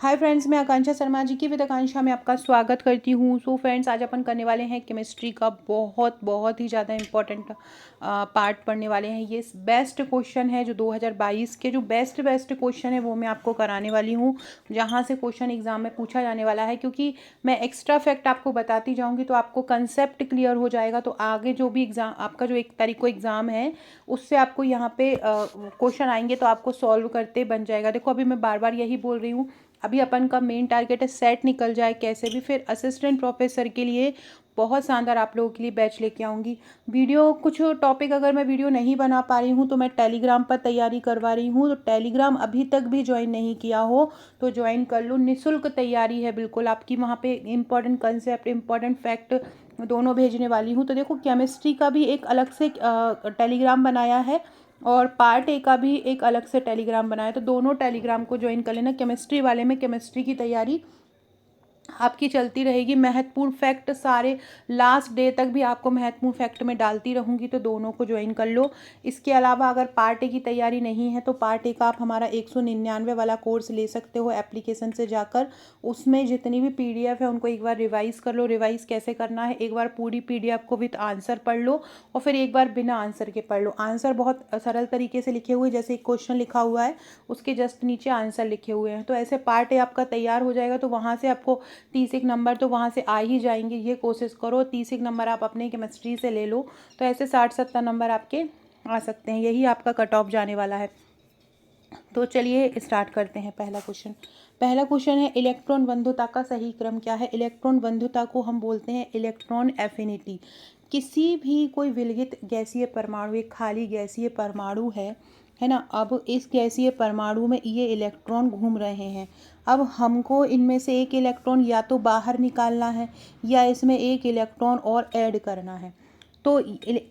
Hi friends, मैं आकांक्षा शर्मा जी की with आकांक्षा में आपका स्वागत करती हूँ। सो फ्रेंड्स, आज अपन करने वाले हैं केमिस्ट्री का बहुत बहुत ही ज़्यादा इम्पोर्टेंट पार्ट पढ़ने वाले हैं। ये बेस्ट क्वेश्चन है जो 2022 के जो बेस्ट क्वेश्चन है वो मैं आपको कराने वाली हूँ, जहाँ से क्वेश्चन एग्जाम में पूछा जाने वाला है। क्योंकि मैं एक्स्ट्रा फैक्ट आपको बताती जाऊँगी तो आपको कंसेप्ट क्लियर हो जाएगा। तो आगे जो भी एग्ज़ाम आपका जो 1 तारीख को एग्ज़ाम है उससे आपको यहाँ पे क्वेश्चन आएंगे तो आपको सॉल्व करते बन जाएगा। देखो, अभी मैं बार बार यही बोल रही हूँ, अभी अपन का मेन टारगेट है सेट निकल जाए कैसे भी, फिर असिस्टेंट प्रोफेसर के लिए बहुत शानदार आप लोगों के लिए बैच लेके आऊँगी। वीडियो कुछ टॉपिक अगर मैं वीडियो नहीं बना पा रही हूँ तो मैं टेलीग्राम पर तैयारी करवा रही हूँ। तो टेलीग्राम अभी तक भी ज्वाइन नहीं किया हो तो ज्वाइन कर लो, निःशुल्क तैयारी है बिल्कुल आपकी। वहाँ पे इंपॉर्टेंट कंसेप्ट, इंपॉर्टेंट फैक्ट दोनों भेजने वाली हूँ। तो देखो, केमिस्ट्री का भी एक अलग से टेलीग्राम बनाया है और पार्ट ए का भी एक अलग से टेलीग्राम बनाया, तो दोनों टेलीग्राम को ज्वाइन कर लेना। केमिस्ट्री वाले में केमिस्ट्री की तैयारी आपकी चलती रहेगी, महत्वपूर्ण फैक्ट सारे लास्ट डे तक भी आपको महत्वपूर्ण फैक्ट में डालती रहूँगी, तो दोनों को ज्वाइन कर लो। इसके अलावा अगर पार्ट ए की तैयारी नहीं है तो पार्ट ए का आप हमारा 199 वाला कोर्स ले सकते हो एप्लीकेशन से जाकर। उसमें जितनी भी पीडीएफ है उनको एक बार रिवाइज़ कर लो। रिवाइज़ कैसे करना है, एक बार पूरी पीडीएफ को विद आंसर पढ़ लो और फिर एक बार बिना आंसर के पढ़ लो। आंसर बहुत सरल तरीके से लिखे हुए, जैसे एक क्वेश्चन लिखा हुआ है उसके जस्ट नीचे आंसर लिखे हुए हैं। तो ऐसे पार्ट ए आपका तैयार हो जाएगा, तो वहाँ से आपको 30 नंबर तो वहाँ से आ ही जाएंगे। ये कोशिश करो 30 नंबर आप अपने केमिस्ट्री से ले लो, तो ऐसे 60-70 नंबर आपके आ सकते हैं। यही आपका कट ऑफ जाने वाला है। तो चलिए स्टार्ट करते हैं। पहला क्वेश्चन है, इलेक्ट्रॉन बंधुता का सही क्रम क्या है। इलेक्ट्रॉन बंधुता को हम बोलते हैं इलेक्ट्रॉन एफिनिटी। किसी भी कोई विलगित गैसीय परमाणु, एक खाली गैसीय परमाणु है ना। अब इस गैसीय परमाणु में ये इलेक्ट्रॉन घूम रहे हैं। अब हमको इनमें से एक इलेक्ट्रॉन या तो बाहर निकालना है या इसमें एक इलेक्ट्रॉन और ऐड करना है। तो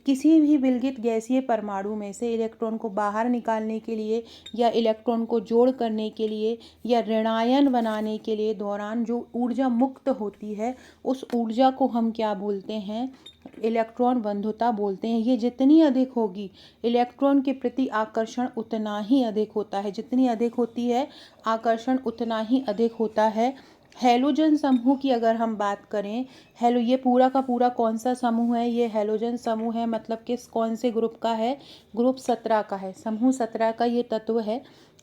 किसी भी विलगित गैसीय परमाणु में से इलेक्ट्रॉन को बाहर निकालने के लिए या इलेक्ट्रॉन को जोड़ करने के लिए या ऋणायन बनाने के लिए दौरान जो ऊर्जा मुक्त होती है उस ऊर्जा को हम क्या बोलते हैं, इलेक्ट्रॉन बंधुता बोलते हैं। ये जितनी अधिक होगी इलेक्ट्रॉन के प्रति आकर्षण उतना ही अधिक होता है, जितनी अधिक होती है आकर्षण उतना ही अधिक होता है। हैलोजन समूह की अगर हम बात करें, ये पूरा का पूरा कौन सा समूह है, ये हैलोजन समूह है। मतलब किस कौन से ग्रुप का है, ग्रुप 17 का है, समूह 17 का ये तत्व है।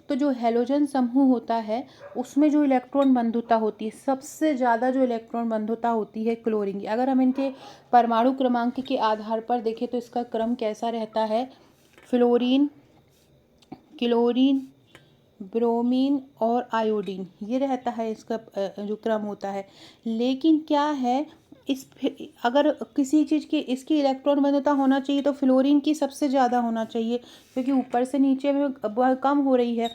तो जो हैलोजन समूह होता है उसमें जो इलेक्ट्रॉन बंधुता होती है, सबसे ज़्यादा जो इलेक्ट्रॉन बंधुता होती है क्लोरीन की। अगर हम इनके परमाणु क्रमांक के आधार पर देखें तो इसका क्रम कैसा रहता है, फ्लोरीन, क्लोरीन, ब्रोमीन और आयोडीन, ये रहता है इसका जो क्रम होता है। लेकिन क्या है, इस अगर किसी चीज़ की इसकी इलेक्ट्रॉन बंधुता होना चाहिए तो फ्लोरीन की सबसे ज़्यादा होना चाहिए, क्योंकि ऊपर से नीचे में कम हो रही है।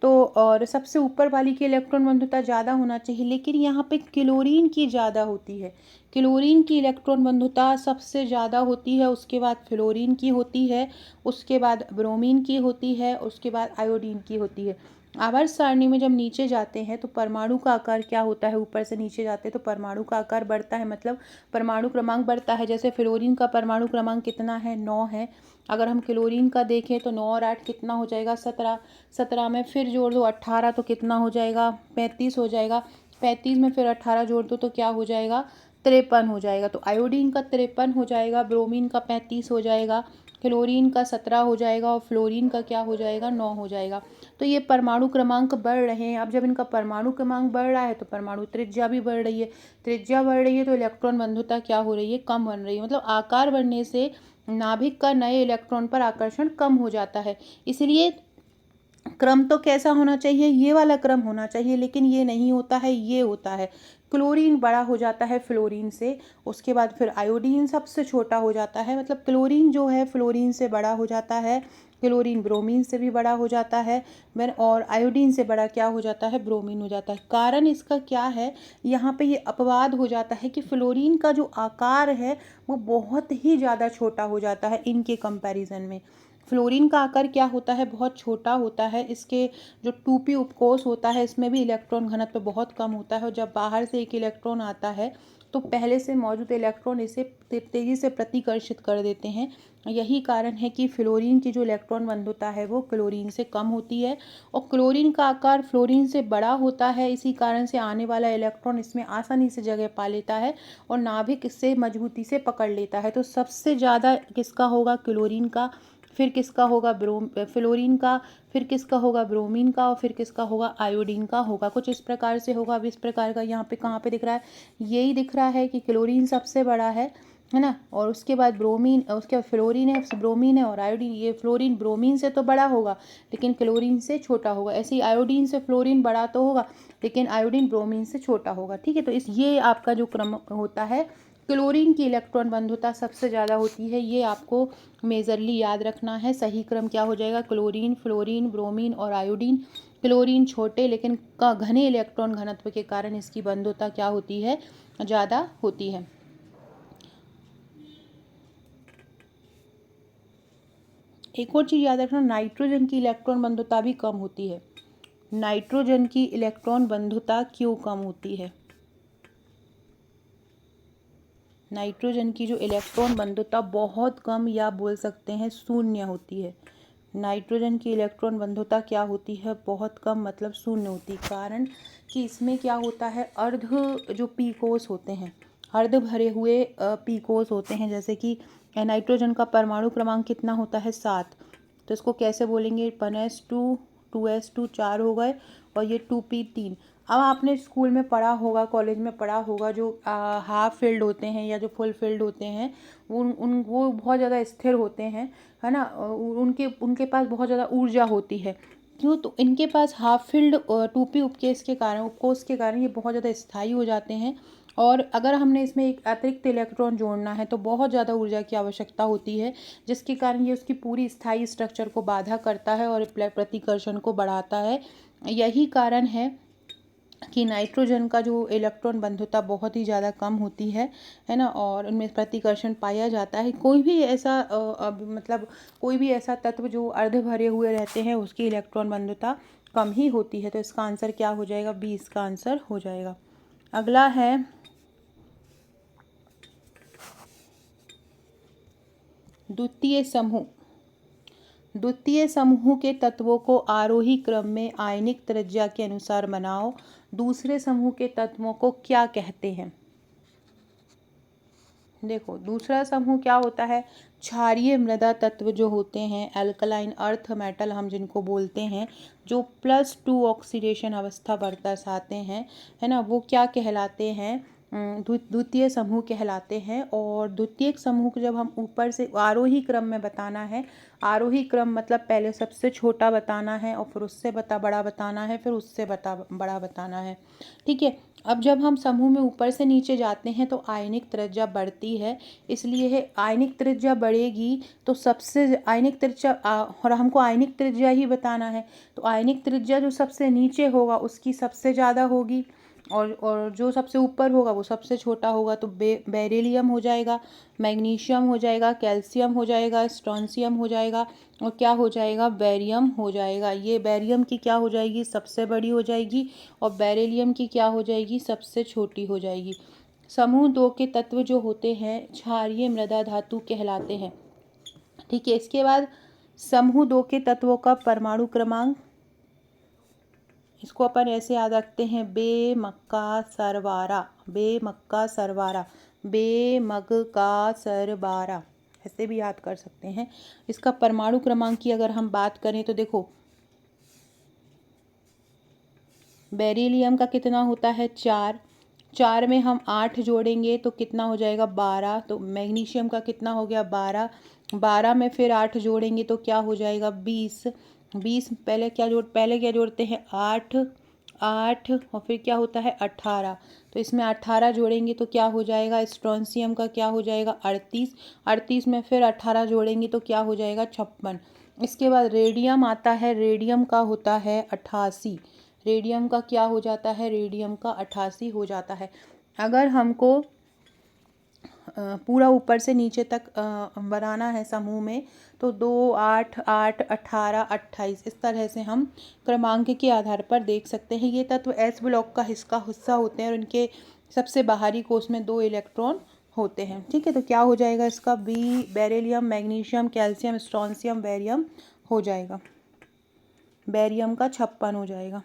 तो और सबसे ऊपर वाली की इलेक्ट्रॉन बंधुता ज़्यादा होना चाहिए, लेकिन यहाँ पे क्लोरीन की ज़्यादा होती है। क्लोरीन की इलेक्ट्रॉन बंधुता सबसे ज़्यादा होती है, उसके बाद फ्लोरीन की होती है, उसके बाद ब्रोमीन की होती है, उसके बाद आयोडीन की होती है। आवर्त सारणी में जब नीचे जाते हैं तो परमाणु का आकार क्या होता है, ऊपर से नीचे जाते हैं तो परमाणु का आकार बढ़ता है, मतलब परमाणु क्रमांक बढ़ता है। जैसे फ्लोरीन का परमाणु क्रमांक कितना है, 9 है। अगर हम क्लोरीन का देखें तो 9 और 8 कितना हो जाएगा, 17। 17 में फिर जोड़ दो 18 तो कितना हो जाएगा, 35 हो जाएगा। 35 में फिर 18 जोड़ दो तो क्या हो जाएगा, 53 हो जाएगा। तो आयोडीन का 53 हो जाएगा, ब्रोमीन का 35 हो जाएगा, क्लोरीन का 17 हो जाएगा और फ्लोरीन का क्या हो जाएगा, 9 हो जाएगा। तो ये परमाणु क्रमांक बढ़ रहे हैं। अब जब इनका परमाणु क्रमांक बढ़ रहा है तो परमाणु त्रिज्या भी बढ़ रही है। त्रिज्या बढ़ रही है तो इलेक्ट्रॉन बंधुता क्या हो रही है, कम बन रही है। मतलब आकार बढ़ने से नाभिक का नए इलेक्ट्रॉन पर आकर्षण कम हो जाता है। इसलिए क्रम तो कैसा होना चाहिए, ये वाला क्रम होना चाहिए, लेकिन ये नहीं होता है, ये होता है। क्लोरीन बड़ा हो जाता है फ्लोरीन से, उसके बाद फिर आयोडीन सबसे छोटा हो जाता है। मतलब क्लोरीन जो है फ्लोरीन से बड़ा हो जाता है, क्लोरीन ब्रोमीन से भी बड़ा हो जाता है, और आयोडीन से बड़ा क्या हो जाता है, ब्रोमीन हो जाता है। कारण इसका क्या है, यहाँ पे ये अपवाद हो जाता है कि फ्लोरीन का जो आकार है वो बहुत ही ज़्यादा छोटा हो जाता है इनके कंपैरिजन में। फ्लोरीन का आकार क्या होता है, बहुत छोटा होता है। इसके जो 2p उपकोष होता है इसमें भी इलेक्ट्रॉन घनत्व बहुत कम होता है, और जब बाहर से एक इलेक्ट्रॉन आता है तो पहले से मौजूद इलेक्ट्रॉन इसे तेजी से प्रतिकर्षित कर देते हैं। यही कारण है कि फ्लोरीन की जो इलेक्ट्रॉन बंधुता है वो क्लोरीन से कम होती है, और क्लोरीन का आकार फ्लोरीन से बड़ा होता है। इसी कारण से आने वाला इलेक्ट्रॉन इसमें आसानी से जगह पा लेता है और नाभिक इससे मजबूती से पकड़ लेता है। तो सबसे ज़्यादा किसका होगा, क्लोरीन का, फिर किसका होगा फ्लोरीन का, फिर किसका होगा ब्रोमीन का, और फिर किसका होगा आयोडीन का होगा। कुछ इस प्रकार से होगा। अब इस प्रकार का यहाँ पे कहाँ पे दिख रहा है, यही दिख रहा है कि क्लोरीन सबसे बड़ा है ना, और उसके बाद ब्रोमीन, उसके बाद फ्लोरीन है, ब्रोमीन है और आयोडीन। ये फ्लोरीन ब्रोमीन से तो बड़ा होगा लेकिन क्लोरीन से छोटा होगा। ऐसे ही आयोडीन से फ्लोरीन बड़ा तो होगा लेकिन आयोडीन ब्रोमीन से छोटा होगा। ठीक है, तो ये आपका जो क्रम होता है, क्लोरीन की इलेक्ट्रॉन बंधुता सबसे ज़्यादा होती है। ये आपको मेजरली याद रखना है। सही क्रम क्या हो जाएगा, क्लोरीन, फ्लोरीन, ब्रोमीन और आयोडीन। क्लोरीन छोटे लेकिन घने इलेक्ट्रॉन घनत्व के कारण इसकी बंधुता क्या होती है, ज़्यादा होती है। एक और चीज़ याद रखना, नाइट्रोजन की इलेक्ट्रॉन बंधुता भी कम होती है। नाइट्रोजन की इलेक्ट्रॉन बंधुता क्यों कम होती है? नाइट्रोजन की जो इलेक्ट्रॉन बंधुता बहुत कम या बोल सकते हैं शून्य होती है। नाइट्रोजन की इलेक्ट्रॉन बंधुता क्या होती है, बहुत कम, मतलब शून्य होती है। कारण कि इसमें क्या होता है, अर्ध जो पी कोष होते हैं, अर्ध भरे हुए पी कोष होते हैं। जैसे कि नाइट्रोजन का परमाणु क्रमांक कितना होता है, 7। तो इसको कैसे बोलेंगे, 1s2 2s2 4 हो गए, और ये 2p 3। अब आपने स्कूल में पढ़ा होगा, कॉलेज में पढ़ा होगा, जो हाफ फील्ड होते हैं या जो फुल फील्ड होते हैं वो बहुत ज़्यादा स्थिर होते हैं, है ना। उनके पास बहुत ज़्यादा ऊर्जा होती है। क्यों, तो इनके पास हाफ फील्ड 2p उपकोष के कारण ये बहुत ज़्यादा स्थायी हो जाते हैं। और अगर हमने इसमें एक अतिरिक्त इलेक्ट्रॉन जोड़ना है तो बहुत ज़्यादा ऊर्जा की आवश्यकता होती है, जिसके कारण ये उसकी पूरी स्थायी स्ट्रक्चर को बाधा करता है और प्रतिकर्षण को बढ़ाता है। यही कारण है कि नाइट्रोजन का जो इलेक्ट्रॉन बंधुता बहुत ही ज़्यादा कम होती है ना, और उनमें प्रतिकर्षण पाया जाता है। कोई भी ऐसा मतलब कोई भी ऐसा तत्व जो अर्ध भरे हुए रहते हैं उसकी इलेक्ट्रॉन बंधुता कम ही होती है। तो इसका आंसर क्या हो जाएगा, 20 का आंसर हो जाएगा। अगला है द्वितीय समूह। द्वितीय समूह के तत्वों को आरोही क्रम में आयनिक त्रिज्या के अनुसार बनाओ। दूसरे समूह के तत्वों को क्या कहते हैं? देखो, दूसरा समूह क्या होता है, क्षारीय मृदा तत्व जो होते हैं, अल्कलाइन अर्थ मेटल हम जिनको बोलते हैं, जो +2 ऑक्सीडेशन अवस्था दर्शाते हैं, है ना, वो क्या कहलाते हैं, द्वितीय समूह कहलाते हैं। और द्वितीय समूह को जब हम ऊपर से आरोही क्रम में बताना है, आरोही क्रम मतलब पहले सबसे छोटा बताना है और फिर उससे बड़ा बताना है, फिर उससे बड़ा बताना है। ठीक है, अब जब हम समूह में ऊपर से नीचे जाते हैं तो आयनिक त्रिज्या बढ़ती है, इसलिए है आयनिक त्रिज्या बढ़ेगी तो सबसे आयनिक त्रिज्या और हमको आयनिक त्रिज्या ही बताना है, तो आयनिक त्रिज्या जो सबसे नीचे होगा उसकी सबसे ज़्यादा होगी, और जो सबसे ऊपर होगा वो सबसे छोटा होगा। तो बेरिलियम हो जाएगा, मैग्नीशियम हो जाएगा, कैल्शियम हो जाएगा, स्ट्रोंशियम हो जाएगा, और क्या हो जाएगा, बेरियम हो जाएगा। ये बेरियम की क्या हो जाएगी, सबसे बड़ी हो जाएगी, और बेरिलियम की क्या हो जाएगी, सबसे छोटी हो जाएगी। समूह 2 के तत्व जो होते हैं क्षारीय मृदा धातु कहलाते हैं। ठीक है, इसके बाद समूह 2 के तत्वों का परमाणु क्रमांक, इसको अपन ऐसे याद रखते हैं, बेमक्का सरवारा, बेमक्का सरवारा, बेमग का सरबारा, ऐसे भी याद कर सकते हैं। इसका परमाणु क्रमांक की अगर हम बात करें तो देखो, बेरिलियम का कितना होता है, 4, 4 में हम 8 जोड़ेंगे तो कितना हो जाएगा, 12। तो मैग्नीशियम का कितना हो गया, 12, 12 में फिर 8 जोड़ेंगे तो क्या हो जाएगा, 20, 20 पहले क्या जोड़ते हैं, 8, 8 और फिर क्या होता है, 18। तो इसमें 18 जोड़ेंगे तो क्या हो जाएगा, स्ट्रोंशियम का क्या हो जाएगा, 38, 38 में फिर 18 जोड़ेंगे तो क्या हो जाएगा, 56। इसके बाद रेडियम आता है, रेडियम का होता है 88, रेडियम का क्या हो जाता है, रेडियम का 88 हो जाता है। अगर हमको पूरा ऊपर से नीचे तक बनाना है समूह में, तो 2, 8, 8, 18, 28 इस तरह से हम क्रमांक के आधार पर देख सकते हैं। ये तत्व एस ब्लॉक का हिस्सा होते हैं और इनके सबसे बाहरी कोष में 2 इलेक्ट्रॉन होते हैं। ठीक है, तो क्या हो जाएगा इसका? B beryllium, magnesium, calcium, strontium, barium हो जाएगा। बेरियम का 56 हो जाएगा।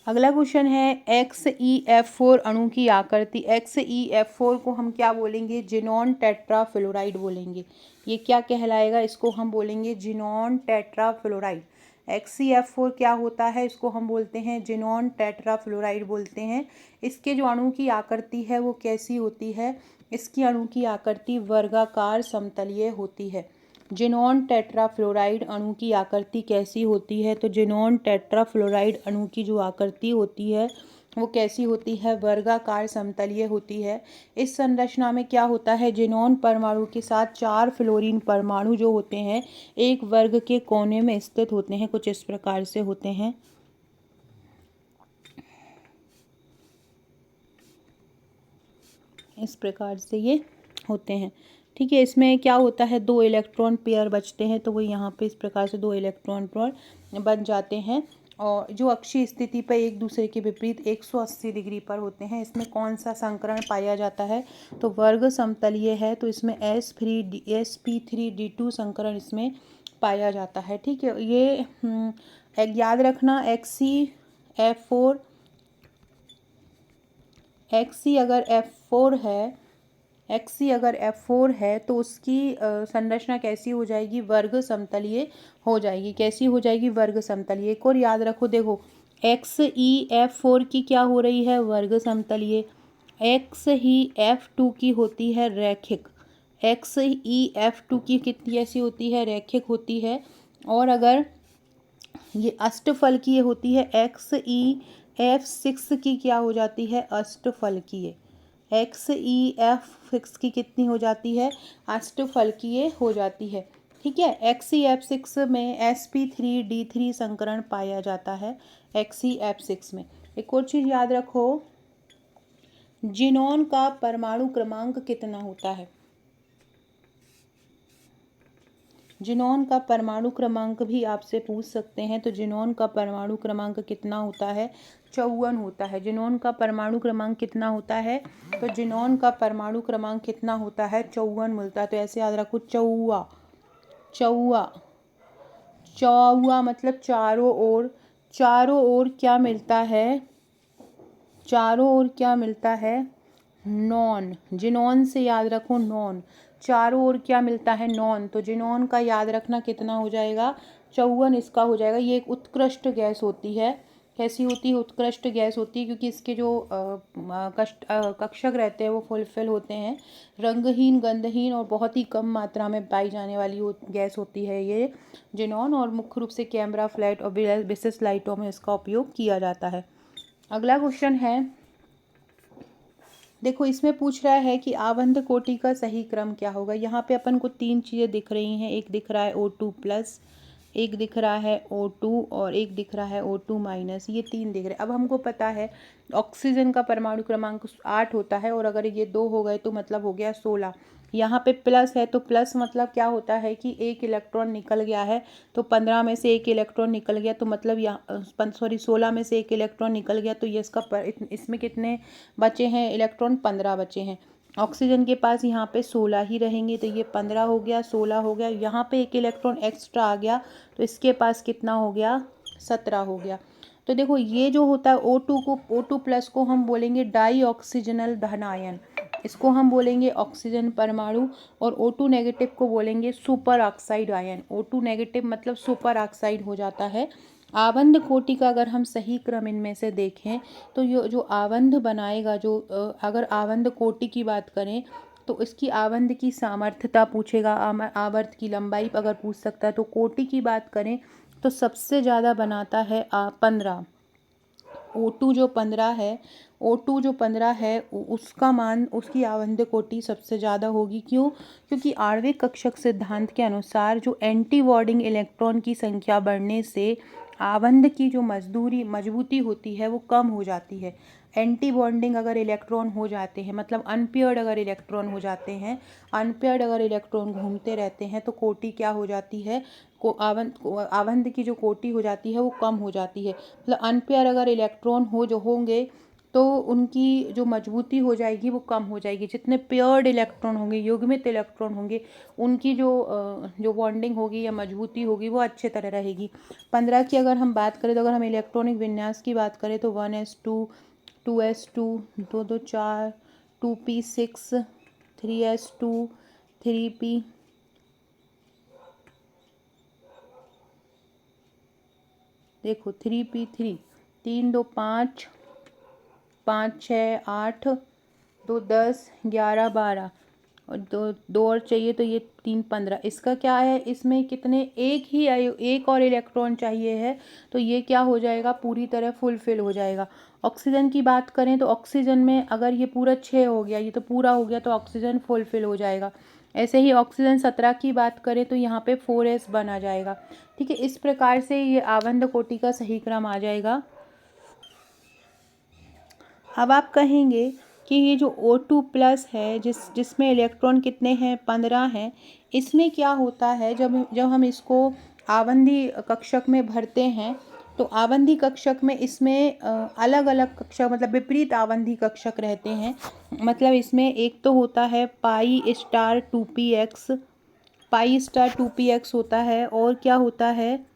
अगला क्वेश्चन है XeF4 अणु की आकृति। XeF4 को हम क्या बोलेंगे? जिनॉन टेट्राफ्लोराइड बोलेंगे। ये क्या कहलाएगा? इसको हम बोलेंगे जिनॉन टेट्राफ्लोराइड। XeF4 क्या होता है? इसको हम बोलते हैं जिनॉन टेट्राफ्लोराइड बोलते हैं। इसके जो अणु की आकृति है वो कैसी होती है? इसकी अणु की आकृति वर्गाकार समतलीय होती है। जिनॉन टेट्राफ्लोराइड अणु की आकृति कैसी होती है? तो जिनॉन टेट्राफ्लोराइड अणु की जो आकृति होती है वो कैसी होती है? वर्गाकार समतलीय होती है। इस संरचना में क्या होता है? जिनॉन परमाणु के साथ 4 फ्लोरीन परमाणु जो होते हैं एक वर्ग के कोने में स्थित होते हैं। कुछ इस प्रकार से होते हैं। इस प्रकार से ये होते हैं। ठीक है, इसमें क्या होता है? 2 इलेक्ट्रॉन पेयर बचते हैं, तो वो यहाँ पे इस प्रकार से 2 इलेक्ट्रॉन पेयर बन जाते हैं और जो अक्षीय स्थिति पर एक दूसरे के विपरीत 180 डिग्री पर होते हैं। इसमें कौन सा संकरण पाया जाता है? तो वर्ग समतलीय है, तो इसमें sp3d2 संकरण इसमें पाया जाता है। ठीक है, ये याद रखना XeF4 अगर F4 है तो उसकी संरचना कैसी हो जाएगी? वर्ग समतलीय हो जाएगी। कैसी हो जाएगी? वर्ग समतलीय। एक और याद रखो, देखो XeF4 की क्या हो रही है? वर्ग समतलीय। XeF2 की होती है रैखिक। XeF2 की कितनी ऐसी होती है? रैखिक होती है। और अगर ये अष्टफलकीय होती है, XeF6 की क्या हो जाती है? अष्टफलकीय। XeF6 की कितनी हो जाती है? अष्टफलकीय हो जाती है। ठीक है, XeF6 में sp3d3 संकरण पाया जाता है। XeF6 में एक और चीज़ याद रखो, जिनॉन का परमाणु क्रमांक कितना होता है? जिनॉन का परमाणु क्रमांक भी आपसे पूछ सकते हैं। तो जिनॉन का परमाणु क्रमांक कितना होता है? 54 होता है। जिनॉन का परमाणु क्रमांक कितना होता है? तो जिनॉन का परमाणु क्रमांक कितना होता है? 54 मिलता है। तो ऐसे याद रखो, चौवा मतलब चारों ओर क्या मिलता है? चारों ओर क्या मिलता है? नॉन। जिनॉन से याद रखो नॉन। चारों ओर क्या मिलता है? नॉन। तो जिनॉन का याद रखना कितना हो जाएगा? 54 इसका हो जाएगा। ये एक उत्कृष्ट गैस होती है। कैसी होती है? उत्कृष्ट गैस होती है, क्योंकि इसके जो कक्षक रहते हैं वो फुलफिल होते हैं। रंगहीन, गंधहीन और बहुत ही कम मात्रा में पाई जाने वाली गैस होती है ये जिनॉन, और मुख्य रूप से कैमरा, फ्लैट और विशेष लाइटों में इसका उपयोग किया जाता है। अगला क्वेश्चन है, देखो इसमें पूछ रहा है कि आबंध कोटि का सही क्रम क्या होगा। यहाँ पे अपन को 3 चीज़ें दिख रही हैं। एक दिख रहा है O2+, एक दिख रहा है O2 और एक दिख रहा है O2-। ये 3 दिख रहे हैं। अब हमको पता है ऑक्सीजन का परमाणु क्रमांक 8 होता है, और अगर ये 2 हो गए तो मतलब हो गया 16। यहाँ पे प्लस है, तो प्लस मतलब क्या होता है कि एक इलेक्ट्रॉन निकल गया है, तो 15 में से एक इलेक्ट्रॉन निकल गया, तो मतलब यहाँ 16 में से एक इलेक्ट्रॉन निकल गया, तो ये इसमें कितने बचे हैं इलेक्ट्रॉन? 15 बचे हैं। ऑक्सीजन के पास यहाँ पे 16 ही रहेंगे, तो ये 15 हो गया, 16 हो गया। यहाँ पे एक इलेक्ट्रॉन एक्स्ट्रा आ गया, तो इसके पास कितना हो गया? 17 हो गया। तो देखो ये जो होता है O2+ को हम बोलेंगे डाई ऑक्सीजनल धन आयन, इसको हम बोलेंगे ऑक्सीजन परमाणु, और O2- को बोलेंगे सुपर ऑक्साइड आयन। O2- मतलब सुपर ऑक्साइड हो जाता है। आबंध कोटि का अगर हम सही क्रम इनमें से देखें तो ये जो आबंध बनाएगा, अगर आबंध कोटि की बात करें तो इसकी आबंध की सामर्थ्यता पूछेगा, आवर्त की लंबाई अगर पूछ सकता है। तो कोटि की बात करें तो सबसे ज़्यादा बनाता है 15। O2 जो 15 है उसका मान, उसकी आबंध कोटि सबसे ज़्यादा होगी। क्यों? क्योंकि आणविक कक्षक सिद्धांत के अनुसार जो एंटी बॉन्डिंग इलेक्ट्रॉन की संख्या बढ़ने से आवंध की जो मजबूती होती है वो कम हो जाती है। एंटी बॉन्डिंग अगर इलेक्ट्रॉन हो जाते हैं, मतलब अनपेयर्ड अगर इलेक्ट्रॉन हो जाते हैं, अनपेयर्ड अगर इलेक्ट्रॉन घूमते रहते हैं, तो कोटि क्या हो जाती है, आवंध की जो कोटि हो जाती है वो कम हो जाती है। मतलब अनपेयर अगर इलेक्ट्रॉन जो होंगे तो उनकी जो मजबूती हो जाएगी वो कम हो जाएगी। जितने पेयर्ड इलेक्ट्रॉन होंगे, युग्मित इलेक्ट्रॉन होंगे, उनकी जो बॉन्डिंग होगी या मजबूती होगी वो अच्छे तरह रहेगी। 15 की अगर हम बात करें, तो अगर हम इलेक्ट्रॉनिक विन्यास की बात करें तो 1s2, 2s2, 2 2 4, 2p6, 3s2, 3p, देखो 3p3, 3 2 5, 5 6 8, 2 10, 11 12, और दो और चाहिए तो ये 3 15। इसका क्या है, इसमें कितने, एक और इलेक्ट्रॉन चाहिए है, तो ये क्या हो जाएगा, पूरी तरह फुलफिल हो जाएगा। ऑक्सीजन की बात करें तो ऑक्सीजन में अगर ये पूरा 6 हो गया, ये तो पूरा हो गया, तो ऑक्सीजन फुलफिल हो जाएगा। ऐसे ही ऑक्सीजन 17 की बात करें तो यहाँ पे 4s बना जाएगा। ठीक है, इस प्रकार से ये आवंध कोटि का सही क्रम आ जाएगा। अब आप कहेंगे कि ये जो O2+ है, जिसमें इलेक्ट्रॉन कितने हैं, 15 हैं, इसमें क्या होता है, जब हम इसको आवंधी कक्षक में भरते हैं, तो आवंधी कक्षक में इसमें अलग अलग कक्षक, मतलब विपरीत आवंधी कक्षक रहते हैं। मतलब इसमें एक तो होता है π*2px, π*2px होता है, और क्या होता है,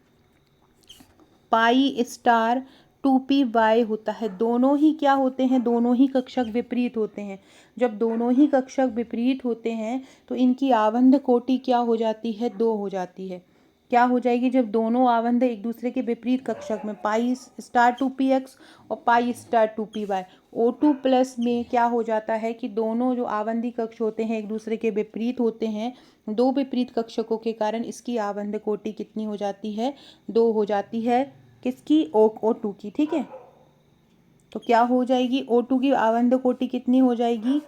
π*2py होता है। दोनों ही क्या होते हैं, दोनों ही कक्षक विपरीत होते हैं। जब दोनों ही कक्षक विपरीत होते हैं तो इनकी आवंध कोटि क्या हो जाती है, 2 हो जाती है। क्या हो जाएगी, जब दोनों आवंध एक दूसरे के विपरीत कक्षक में, π*2px और π*2py, O2+ में क्या हो जाता है कि दोनों जो आवंधी कक्ष होते हैं एक दूसरे के विपरीत होते हैं। दो विपरीत कक्षकों के कारण इसकी आवंध कोटि कितनी हो जाती है, 2 हो जाती है। किसकी, O2 की। ठीक है, तो क्या हो जाएगी, O2 की आवंध कोटि कितनी हो जाएगी,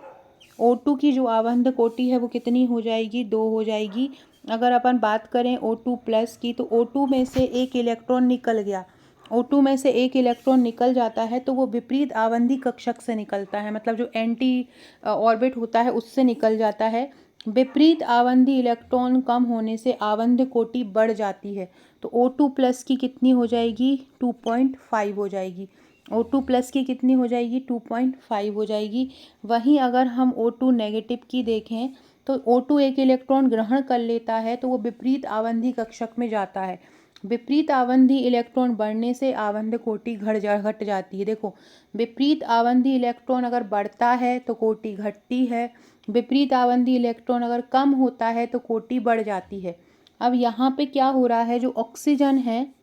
O2 की जो आवंध कोटि है वो कितनी हो जाएगी, 2 हो जाएगी। अगर अपन बात करें O2+ की, तो O2 में से एक इलेक्ट्रॉन निकल गया, O2 में से एक इलेक्ट्रॉन निकल जाता है तो वो विपरीत आवंधी कक्षक से निकलता है, मतलब जो एंटी ऑर्बिट होता है उससे निकल जाता है। विपरीत आवंधी इलेक्ट्रॉन कम होने से आवंध कोटि बढ़ जाती है, तो O2+ की कितनी हो जाएगी, 2.5 हो जाएगी। O2+ की कितनी हो जाएगी, 2.5 हो जाएगी। वहीं अगर हम O2 नेगेटिव की देखें, तो O2 एक इलेक्ट्रॉन ग्रहण कर लेता है तो वो विपरीत आवंधी कक्षक में जाता है। विपरीत आवंधी इलेक्ट्रॉन बढ़ने से आवंध कोटि घट जाती है। देखो, विपरीत आवंधी इलेक्ट्रॉन अगर बढ़ता है तो कोटि घटती है, विपरीत आवंधी इलेक्ट्रॉन अगर कम होता है तो कोटि बढ़ जाती है। अब यहाँ पे क्या हो रहा है, जो ऑक्सीजन है,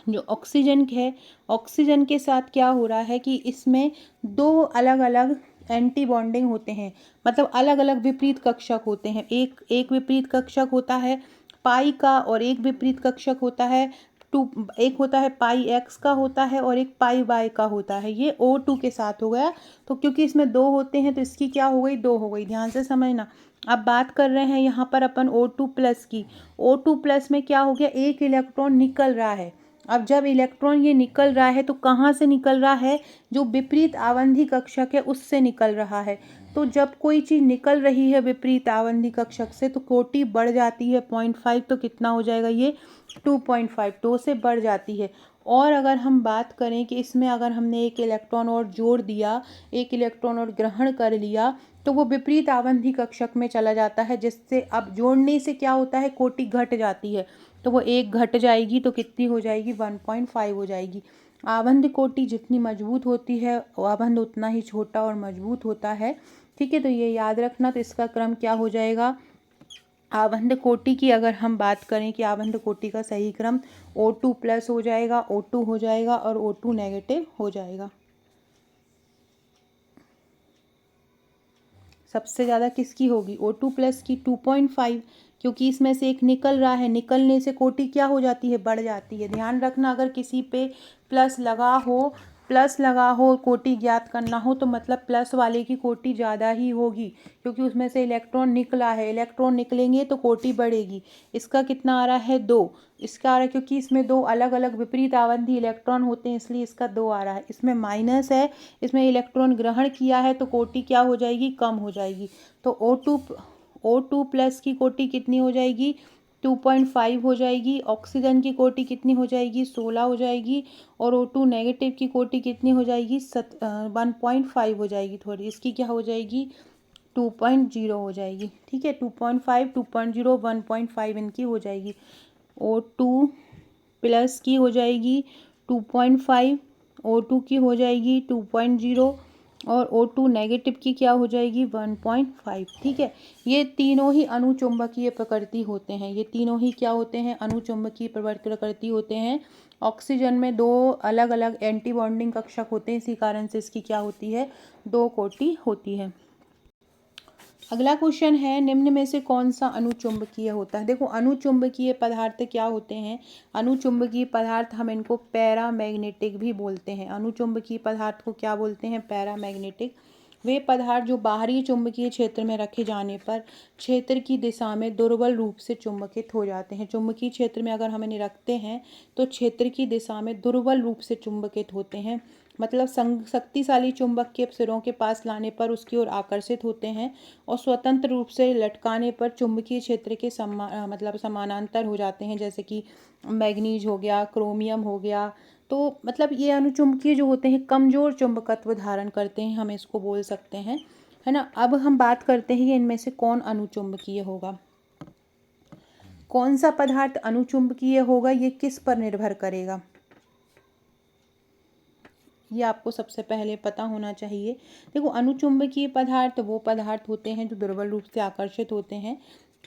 जो ऑक्सीजन है, ऑक्सीजन के साथ क्या हो रहा है कि इसमें दो अलग अलग एंटी बॉन्डिंग होते हैं, मतलब अलग अलग विपरीत कक्षक होते हैं। एक विपरीत कक्षक होता है पाई का, और एक विपरीत कक्षक होता है एक होता है πx का होता है, और एक πy का होता है। ये O2 के साथ हो गया, तो क्योंकि इसमें 2 होते हैं तो इसकी क्या हो गई, 2 हो गई। ध्यान से समझना। अब बात कर रहे हैं यहाँ पर अपन O2+ की। O2+ में क्या हो गया, एक इलेक्ट्रॉन निकल रहा है। अब जब इलेक्ट्रॉन ये निकल रहा है तो कहाँ से निकल रहा है, जो विपरीत आवंधी कक्षक है उससे निकल रहा है। तो जब कोई चीज़ निकल रही है विपरीत आवंधी कक्षक से तो कोटि बढ़ जाती है 0.5, तो कितना हो जाएगा ये 2.5, 2 से बढ़ जाती है। और अगर हम बात करें कि इसमें अगर हमने एक इलेक्ट्रॉन और जोड़ दिया, एक इलेक्ट्रॉन और ग्रहण कर लिया, तो वो विपरीत आवंधी कक्षक में चला जाता है, जिससे अब जोड़ने से क्या होता है, कोटि घट जाती है। तो वो एक घट जाएगी तो कितनी हो जाएगी, 1.5 हो जाएगी। आवंध कोटि जितनी मजबूत होती है आवंध उतना ही छोटा और मजबूत होता है। ठीक है, तो ये याद रखना। तो इसका क्रम क्या हो जाएगा, आवंध कोटि की अगर हम बात करें कि आवंध कोटि का सही क्रम O2+ हो जाएगा, O2 हो जाएगा और O2 नेगेटिव हो जाएगा। सबसे ज़्यादा किसकी होगी, O2+ की 2.5, क्योंकि इसमें से एक निकल रहा है, निकलने से कोटि क्या हो जाती है, बढ़ जाती है। ध्यान रखना, अगर किसी पे प्लस लगा हो प्लस लगा हो, कोटि ज्ञात करना हो, तो मतलब प्लस वाले की कोटि ज़्यादा ही होगी, क्योंकि उसमें से इलेक्ट्रॉन निकला है। इलेक्ट्रॉन निकलेंगे तो कोटि बढ़ेगी। इसका कितना आ रहा है? 2। इसका आ रहा है क्योंकि इसमें 2 अलग अलग विपरीत आवंती इलेक्ट्रॉन होते हैं, इसलिए इसका 2 आ रहा है। इसमें माइनस है, इसमें इलेक्ट्रॉन ग्रहण किया है, तो कोटि क्या हो जाएगी? कम हो जाएगी। तो O2 प्लस की कोटि कितनी हो जाएगी? 2.5 हो जाएगी। ऑक्सीजन की कोटि कितनी हो जाएगी? 16 हो जाएगी। और O2 नेगेटिव की कोटि कितनी हो जाएगी? 1.5 हो जाएगी। थोड़ी इसकी क्या हो जाएगी? 2.0 हो जाएगी। ठीक है, 2.5, 2.0, 1.5 इनकी हो जाएगी। O2 प्लस की हो जाएगी 2.5, O2 की हो जाएगी 2.0 और O2 नेगेटिव की क्या हो जाएगी? 1.5। ठीक है, ये तीनों ही अणुचुंबकीय प्रकृति होते हैं। ये तीनों ही क्या होते हैं? अणुचुंबकीय प्रकृति होते हैं। ऑक्सीजन में 2 अलग अलग एंटी बॉन्डिंग कक्षक होते हैं, इसी कारण से इसकी क्या होती है? 2 कोटि होती है। अगला क्वेश्चन है, निम्न में से कौन सा अणुचुंबकीय होता है? देखो, अणुचुंबकीय पदार्थ क्या होते हैं? अणुचुंबकीय पदार्थ हम इनको पैरामैग्नेटिक भी बोलते हैं। अणुचुंबकीय पदार्थ को क्या बोलते हैं? पैरामैग्नेटिक। वे पदार्थ जो बाहरी चुंबकीय क्षेत्र में रखे जाने पर क्षेत्र की दिशा में दुर्बल रूप से चुंबकित हो जाते हैं। चुंबकीय क्षेत्र में अगर हम इन्हें रखते हैं तो क्षेत्र की दिशा में दुर्बल रूप से चुंबकित होते हैं, मतलब शक्तिशाली चुंबक के सिरों के पास लाने पर उसकी ओर आकर्षित होते हैं और स्वतंत्र रूप से लटकाने पर चुंबकीय क्षेत्र के मतलब समानांतर हो जाते हैं, जैसे कि मैग्नीज हो गया, क्रोमियम हो गया। तो मतलब ये अणुचुंबकीय जो होते हैं कमजोर चुंबकत्व धारण करते हैं, हम इसको बोल सकते हैं, है ना। अब हम बात करते हैं कि इनमें से कौन अणुचुंबकीय होगा। कौन सा पदार्थ अणुचुंबकीय होगा, ये किस पर निर्भर करेगा? ये आपको सबसे पहले पता होना चाहिए। देखो, अणुचुंबकीय पदार्थ वो पदार्थ होते हैं जो दुर्बल रूप से आकर्षित होते हैं।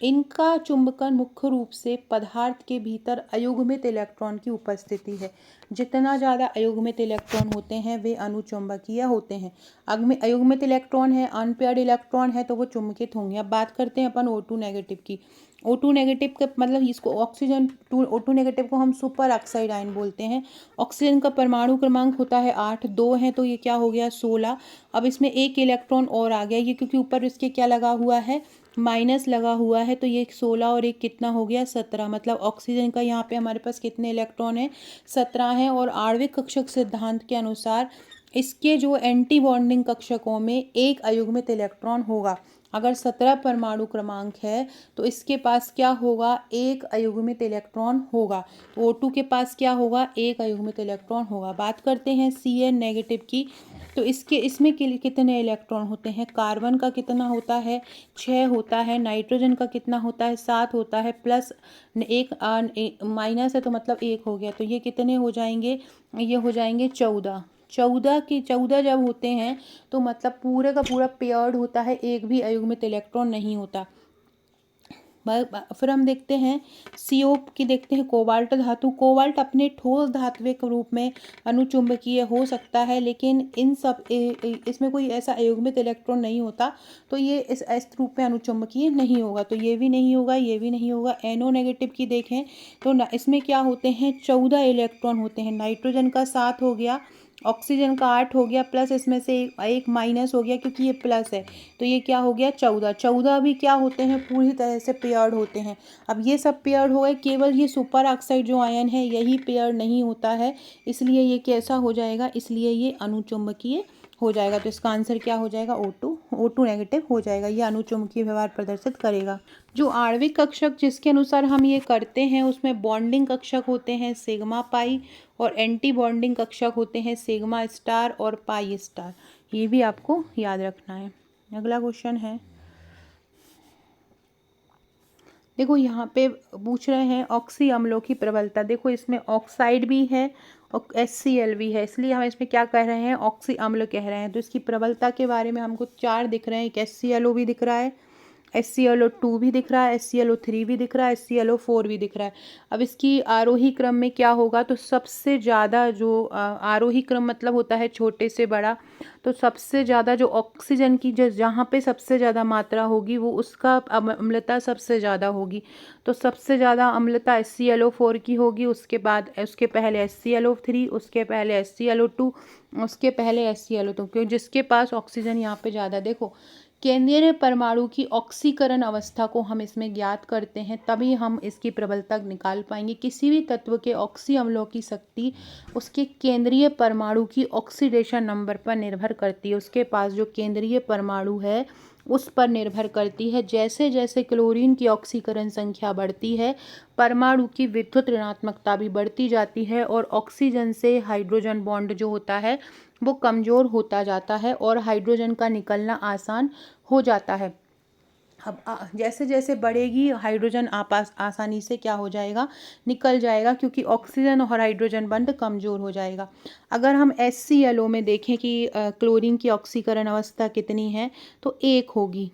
इनका चुंबकन मुख्य रूप से पदार्थ के भीतर अयुग्मित इलेक्ट्रॉन की उपस्थिति है। जितना ज़्यादा अयुग्मित इलेक्ट्रॉन होते हैं वे अणुचुंबकीय होते हैं। अयुग्मित इलेक्ट्रॉन है, अनपेयर्ड इलेक्ट्रॉन है, तो वो चुंबकित होंगे। अब बात करते हैं अपन O2 नेगेटिव की। O2 नेगेटिव का मतलब इसको ऑक्सीजन O2 नेगेटिव को हम सुपर ऑक्साइड आयन बोलते हैं। ऑक्सीजन का परमाणु क्रमांक होता है 8, 2 है तो ये क्या हो गया? 16। अब इसमें एक इलेक्ट्रॉन और आ गया, ये क्योंकि ऊपर इसके क्या लगा हुआ है? माइनस लगा हुआ है, तो ये 16 और एक कितना हो गया? 17। मतलब ऑक्सीजन का यहाँ पे हमारे पास कितने इलेक्ट्रॉन है? 17 है। और आणविक कक्षक सिद्धांत के अनुसार इसके जो एंटी बॉन्डिंग कक्षकों में एक अयुग्मित इलेक्ट्रॉन होगा। अगर 17 परमाणु क्रमांक है तो इसके पास क्या होगा? एक अयुग्मित इलेक्ट्रॉन होगा। तो O2 के पास क्या होगा? एक अयुग्मित इलेक्ट्रॉन होगा। बात करते हैं Cn नेगेटिव की। तो इसमें के लिए कितने इलेक्ट्रॉन होते हैं? कार्बन का कितना होता है? 6 होता है। नाइट्रोजन का कितना होता है? 7 होता है। प्लस एक माइनस है तो मतलब 1 हो गया, तो ये कितने हो जाएंगे? ये हो जाएंगे 14। 14 जब होते हैं तो मतलब पूरे का पूरा पेयर्ड होता है, एक भी अयुग्मित इलेक्ट्रॉन नहीं होता। फिर हम देखते हैं CO की, देखते हैं कोबाल्ट धातु। कोबाल्ट अपने ठोस धात्विक रूप में अणुचुंबकीय हो सकता है, लेकिन इसमें कोई ऐसा अयुग्मित इलेक्ट्रॉन नहीं होता, तो ये इस रूप में अणुचुंबकीय नहीं होगा। तो ये भी नहीं होगा, ये भी नहीं होगा। NO नेगेटिव की देखें तो इसमें क्या होते हैं? 14 इलेक्ट्रॉन होते हैं। नाइट्रोजन का 7 हो गया, ऑक्सीजन का 8 हो गया, प्लस इसमें से एक माइनस हो गया क्योंकि ये प्लस है, तो ये क्या हो गया? 14। 14 भी क्या होते हैं? पूरी तरह से पेयर्ड होते हैं। अब ये सब पेयर्ड हो गए, केवल ये सुपर ऑक्साइड जो आयन है यही पेयर्ड नहीं होता है, इसलिए ये कैसा हो जाएगा? इसलिए ये अणुचुंबकीय हो जाएगा। तो इसका आंसर क्या हो जाएगा? O2 नेगेटिव हो जाएगा। ये अणुचुंबकीय व्यवहार प्रदर्शित करेगा। जो आणविक कक्षक जिसके अनुसार हम ये करते हैं उसमें बॉन्डिंग कक्षक होते हैं सिग्मा पाई, और एंटी बॉन्डिंग कक्षक होते हैं सिग्मा स्टार और पाई स्टार। ये भी आपको याद रखना है। अगला क्वेश्चन है, देखो यहाँ पे पूछ रहे हैं ऑक्सी अम्लों की प्रबलता। देखो इसमें ऑक्साइड भी है और HCl भी है, इसलिए हम इसमें क्या कह रहे हैं? ऑक्सी अम्ल कह रहे हैं। तो इसकी प्रबलता के बारे में हमको 4 दिख रहे हैं। एक HClO भी दिख रहा है, HClO2 भी दिख रहा है, HClO3 भी दिख रहा है, HClO4 भी दिख रहा है। अब इसकी आरोही क्रम में क्या होगा, तो सबसे ज़्यादा जो आरोही क्रम मतलब होता है छोटे से बड़ा, तो सबसे ज़्यादा जो ऑक्सीजन की जो जहाँ पे सबसे ज़्यादा मात्रा होगी वो उसका अम्लता सबसे ज़्यादा होगी। तो सबसे ज़्यादा अम्लता HClO4 की होगी, उसके बाद उसके पहले HClO3, उसके पहले HClO2, उसके पहले HClO2, क्योंकि जिसके पास ऑक्सीजन यहाँ पे ज़्यादा। देखो केंद्रीय परमाणु की ऑक्सीकरण अवस्था को हम इसमें ज्ञात करते हैं, तभी हम इसकी प्रबलता निकाल पाएंगे। किसी भी तत्व के ऑक्सी अम्लों की शक्ति उसके केंद्रीय परमाणु की ऑक्सीडेशन नंबर पर निर्भर करती है। उसके पास जो केंद्रीय परमाणु है उस पर निर्भर करती है। जैसे जैसे क्लोरीन की ऑक्सीकरण संख्या बढ़ती है, परमाणु की विद्युत ऋणात्मकता भी बढ़ती जाती है और ऑक्सीजन से हाइड्रोजन बॉन्ड जो होता है वो कमज़ोर होता जाता है और हाइड्रोजन का निकलना आसान हो जाता है। अब जैसे जैसे बढ़ेगी हाइड्रोजन आपास आसानी से क्या हो जाएगा, निकल जाएगा, क्योंकि ऑक्सीजन और हाइड्रोजन बंध कमज़ोर हो जाएगा। अगर हम HClO में देखें कि क्लोरीन की ऑक्सीकरण अवस्था कितनी है, तो 1 होगी।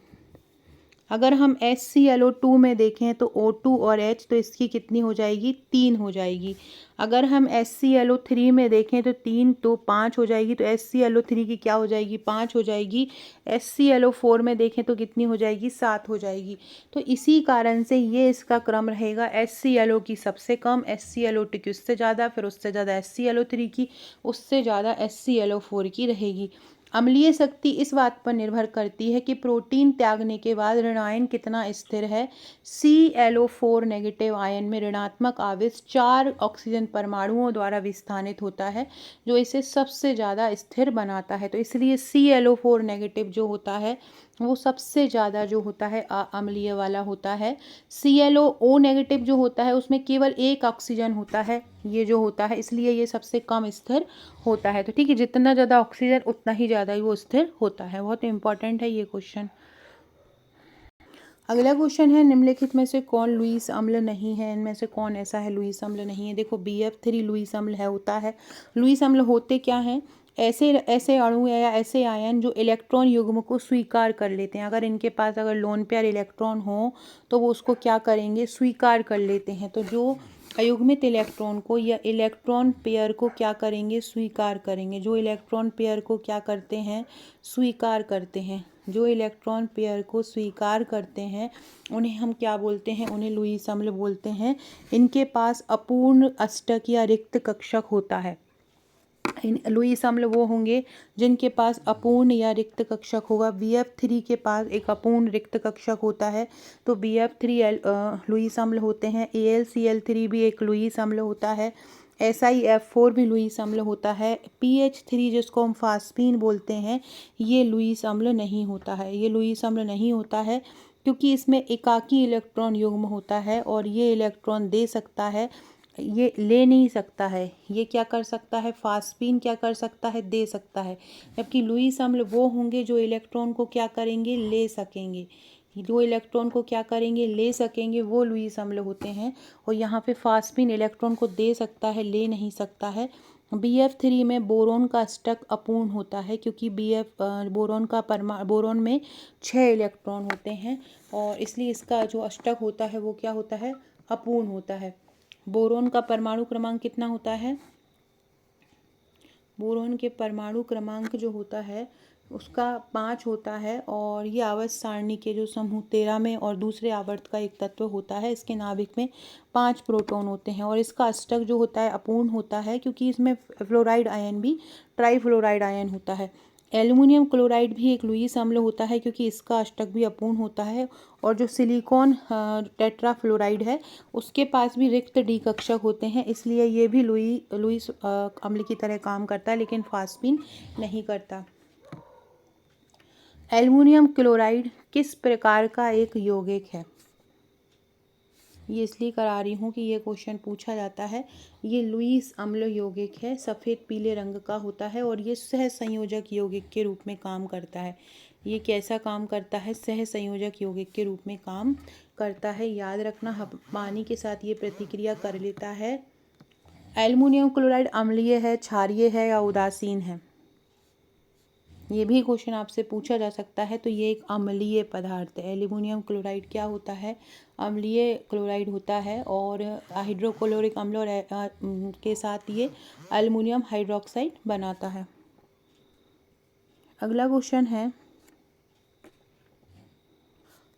अगर हम HClO2 में देखें तो O2 और H, तो इसकी कितनी हो जाएगी, 3 हो जाएगी। अगर हम HClO3 में देखें तो 3 तो 5 हो जाएगी, तो HClO3 की क्या हो जाएगी, 5 हो जाएगी। HClO4 में देखें तो कितनी हो जाएगी, 7 हो जाएगी। तो इसी कारण से ये इसका क्रम रहेगा, HClO की सबसे कम, HClO2 की उससे ज़्यादा, फिर उससे ज़्यादा HClO3 की, उससे ज़्यादा HClO4 की रहेगी। अम्लीय शक्ति इस बात पर निर्भर करती है कि प्रोटीन त्यागने के बाद ऋणायन कितना स्थिर है। ClO4 नेगेटिव आयन में ऋणात्मक आवेश 4 ऑक्सीजन परमाणुओं द्वारा विस्थानित होता है, जो इसे सबसे ज़्यादा स्थिर बनाता है। तो इसलिए ClO4 नेगेटिव जो होता है वो सबसे ज़्यादा जो होता है अम्लीय वाला होता है। ClO नेगेटिव जो होता है उसमें केवल 1 ऑक्सीजन होता है, ये जो होता है, इसलिए ये सबसे कम स्थिर होता है। तो ठीक है, जितना ज़्यादा ऑक्सीजन उतना ही ज़्यादा ही वो स्थिर होता है। बहुत इंपॉर्टेंट है ये क्वेश्चन। अगला क्वेश्चन है, निम्नलिखित में से कौन लुईस अम्ल नहीं है, इनमें से कौन ऐसा है लुईस अम्ल नहीं है। देखो BF3 लुईस अम्ल है, होता है। लुईस अम्ल होते क्या हैं, ऐसे ऐसे अणु या ऐसे आयन जो इलेक्ट्रॉन युग्म को स्वीकार कर लेते हैं। अगर इनके पास अगर लोन पेयर इलेक्ट्रॉन हो तो वो उसको क्या करेंगे, स्वीकार कर लेते हैं। तो जो अयुग्मित इलेक्ट्रॉन को या इलेक्ट्रॉन पेयर को क्या करेंगे, स्वीकार करेंगे। जो इलेक्ट्रॉन पेयर को क्या करते हैं, स्वीकार करते हैं। जो इलेक्ट्रॉन पेयर को स्वीकार करते हैं उन्हें हम क्या बोलते हैं, उन्हें लुईस अम्ल बोलते हैं। इनके पास अपूर्ण अष्टक या रिक्त कक्षक होता है। लुईस अम्ल वो होंगे जिनके पास अपूर्ण या रिक्त कक्षक होगा। BF3 के पास एक अपूर्ण रिक्त कक्षक होता है, तो BF3 लुईस अम्ल होते हैं। AlCl3 भी एक लुईस अम्ल होता है। SiF4 भी लुईस अम्ल होता है। PH3 जिसको हम फास्फीन बोलते हैं, ये लुईस अम्ल नहीं होता है। ये लुईस अम्ल नहीं होता है क्योंकि इसमें एकाकी इलेक्ट्रॉन युग्म होता है और ये इलेक्ट्रॉन दे सकता है, ये ले नहीं सकता है। ये क्या कर सकता है, फास्फीन क्या कर सकता है, दे सकता है। जबकि लुईस अम्ल वो होंगे जो इलेक्ट्रॉन को क्या करेंगे, ले सकेंगे। जो इलेक्ट्रॉन को क्या करेंगे, ले सकेंगे, वो लुईस अम्ल होते हैं। और यहाँ पे फास्फीन इलेक्ट्रॉन को दे सकता है, ले नहीं सकता है। BF3 में बोरोन का अष्टक अपूर्ण होता है, क्योंकि बोरोन में 6 इलेक्ट्रॉन होते हैं और इसलिए इसका जो अष्टक होता है वो क्या होता है, अपूर्ण होता है। बोरोन का परमाणु क्रमांक कितना होता है, बोरोन के परमाणु क्रमांक जो होता है उसका 5 होता है। और ये आवर्त सारणी के जो समूह 13 में और दूसरे आवर्त का एक तत्व होता है, इसके नाभिक में 5 प्रोटॉन होते हैं। और इसका अष्टक जो होता है अपूर्ण होता है, क्योंकि इसमें फ्लोराइड आयन भी ट्राईफ्लोराइड आयन होता है। एल्युमिनियम क्लोराइड भी एक लुईस अम्ल होता है, क्योंकि इसका अष्टक भी अपूर्ण होता है। और जो सिलिकॉन टेट्राफ्लोराइड है उसके पास भी रिक्त डी कक्षक होते हैं, इसलिए ये भी लुईस अम्ल की तरह काम करता है, लेकिन फास्फीन नहीं करता। एल्युमिनियम क्लोराइड किस प्रकार का एक यौगिक है, ये इसलिए करा रही हूँ कि ये क्वेश्चन पूछा जाता है। ये लुईस अम्ल यौगिक है, सफ़ेद पीले रंग का होता है और ये सहसंयोजक यौगिक के रूप में काम करता है। ये कैसा काम करता है, सहसंयोजक यौगिक के रूप में काम करता है। याद रखना, पानी के साथ ये प्रतिक्रिया कर लेता है। एल्युमिनियम क्लोराइड अम्लीय है, क्षारीय है या उदासीन है, ये भी क्वेश्चन आपसे पूछा जा सकता है। तो ये एक अम्लीय पदार्थ है। एल्युमिनियम क्लोराइड क्या होता है? अम्लीय क्लोराइड होता है, और हाइड्रोक्लोरिक अम्ल और के साथ ये एल्युमिनियम हाइड्रोक्साइड बनाता है। अगला क्वेश्चन है,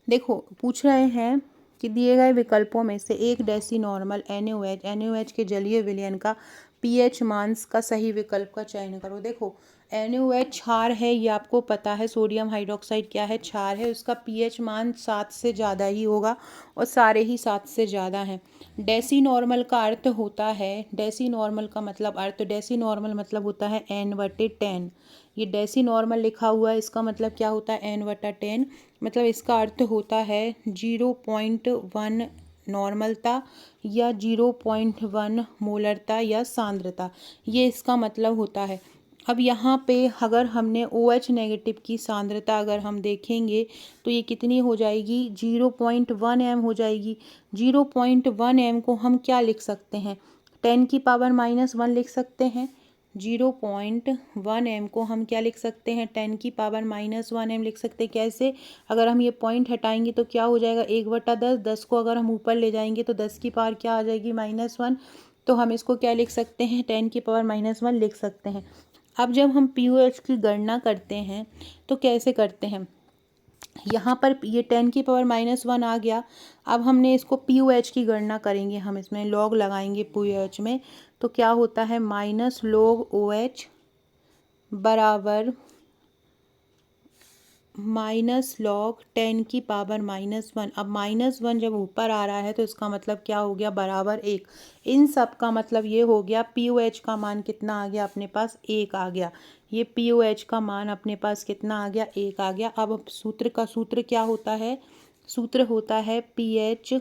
देखो पूछ रहे हैं कि दिए गए विकल्पों में से एक डेसीनॉर्मल NaOH के जलीय विलयन का pH मान का सही विकल्प का चयन करो। देखो NaOH क्षार है, ये आपको पता है। सोडियम हाइड्रोक्साइड क्या है? क्षार है। उसका pH मान 7 से ज़्यादा ही होगा, और सारे ही 7 से ज़्यादा हैं। डेसीनॉर्मल का अर्थ होता है, डेसीनॉर्मल का मतलब अर्थ, डेसीनॉर्मल मतलब होता है N/10। ये डेसीनॉर्मल लिखा हुआ है, इसका मतलब क्या होता है? N/10। मतलब इसका अर्थ होता है 0.1 नॉर्मलता या 0.1 मोलरता या सांद्रता, ये इसका मतलब होता है। अब यहाँ पे अगर हमने OH नेगेटिव की सांद्रता अगर हम देखेंगे तो ये कितनी हो जाएगी? 0.1 m हो जाएगी। 0.1 m को हम क्या लिख सकते हैं? 10⁻⁻1 लिख सकते हैं। 0.1 m को हम क्या लिख सकते हैं? 10⁻⁻1 m लिख सकते हैं। कैसे? अगर हम ये पॉइंट हटाएंगे तो क्या हो जाएगा? 1/10। 10 को अगर हम ऊपर ले जाएंगे तो 10 की पावर क्या आ जाएगी? -1। तो हम इसको क्या लिख सकते हैं? 10⁻⁻1 लिख सकते हैं। अब जब हम pOH की गणना करते हैं तो कैसे करते हैं? यहाँ पर ये 10⁻⁻1 आ गया। अब हमने इसको pOH की गणना करेंगे, हम इसमें लॉग लगाएंगे pOH में, तो क्या होता है? -log OH बराबर -log 10⁻⁻1। अब -1 जब ऊपर आ रहा है तो इसका मतलब क्या हो गया? बराबर 1। इन सब का मतलब ये हो गया pOH का मान कितना आ गया अपने पास? 1 आ गया। ये pOH का मान अपने पास कितना आ गया? 1 आ गया। अब सूत्र क्या होता है? सूत्र होता है pH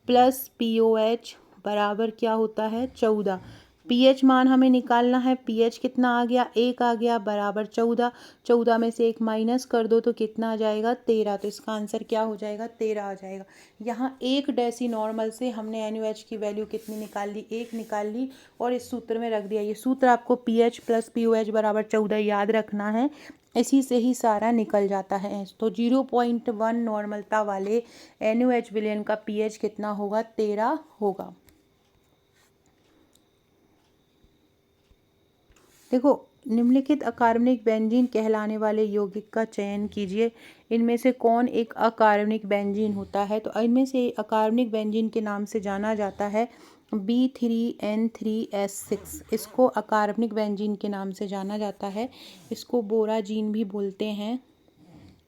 प्लस pOH बराबर क्या होता है? 14। pH मान हमें निकालना है। pH कितना आ गया? 1 आ गया, बराबर 14। 14 में से 1 माइनस कर दो तो कितना आ जाएगा? 13। तो इसका आंसर क्या हो जाएगा? 13 आ जाएगा। यहाँ एक डेसीनॉर्मल से हमने NaOH की वैल्यू कितनी निकाल ली? 1 निकाल ली, और इस सूत्र में रख दिया। ये सूत्र आपको pH प्लस pOH बराबर 14 याद रखना है, इसी से ही सारा निकल जाता है। तो 0.1 नॉर्मलता वाले NaOH विलयन का pH कितना होगा? 13 होगा। देखो, निम्नलिखित अकार्बनिक बेंजीन कहलाने वाले यौगिक का चयन कीजिए। इनमें से कौन एक अकार्बनिक बेंजीन होता है? तो इनमें से अकार्बनिक बेंजीन के नाम से जाना जाता है B3N3S6। इसको अकार्बनिक बेंजीन के नाम से जाना जाता है। इसको बोराजीन भी बोलते हैं,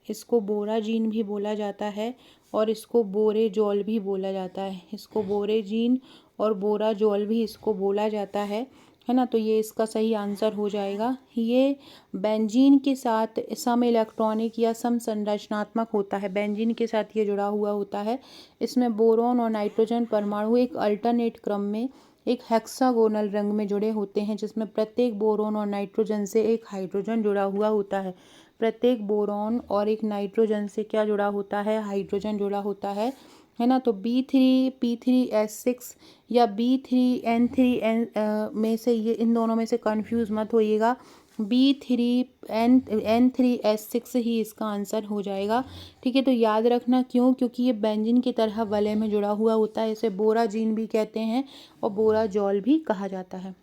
इसको बोराजीन भी बोला जाता है, और इसको बोरेजोल भी बोला जाता है। इसको बोरेजीन और बोराजोल भी इसको बोला जाता है ना। तो ये इसका सही आंसर हो जाएगा। ये बेंजीन के साथ सम इलेक्ट्रॉनिक या सम संरचनात्मक होता है। बेंजीन के साथ ये जुड़ा हुआ होता है। इसमें बोरॉन और नाइट्रोजन परमाणु एक अल्टरनेट क्रम में एक हेक्सागोनल रंग में जुड़े होते हैं, जिसमें प्रत्येक बोरॉन और नाइट्रोजन से एक हाइड्रोजन जुड़ा हुआ होता है। प्रत्येक बोरॉन और एक नाइट्रोजन से क्या जुड़ा होता है? हाइड्रोजन जुड़ा होता है ना। तो B3P3S6 या B3N3N में से ये इन दोनों में से कंफ्यूज मत होइएगा। B3N3S6 ही इसका आंसर हो जाएगा। ठीक है, तो याद रखना क्यों? क्योंकि ये बेंजीन की तरह वलय में जुड़ा हुआ होता है। इसे बोराजीन भी कहते हैं और बोराजोल भी कहा जाता है।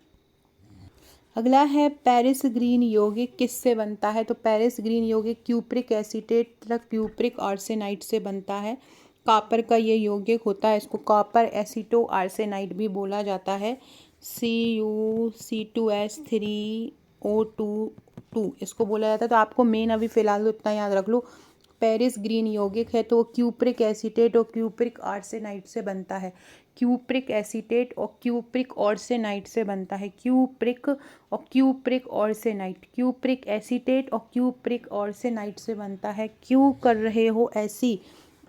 अगला है पेरिस ग्रीन यौगिक किससे बनता है? तो पेरिस ग्रीन यौगिक क्यूप्रिक एसीटेट तथा क्यूप्रिक आर्सेनाइड से बनता है। कॉपर का ये यौगिक होता है, इसको कॉपर एसीटो आर्सेनाइड भी बोला जाता है। CuC2S3O2 इसको बोला जाता है। तो आपको मेन अभी फिलहाल तो इतना याद रख लो, पेरिस ग्रीन यौगिक है तो क्यूप्रिक एसीटेट और क्यूप्रिक आर्सेनाइड से बनता है। क्यूप्रिक एसीटेट और क्यूप्रिक ऑर्सेनाइड से बनता है। क्यूप्रिक और क्यूप्रिक ऑर्सेनाइड, क्यूप्रिक एसीटेट और क्यूप्रिक ऑर्सेनाइड से बनता है। क्यों कर रहे हो ऐसी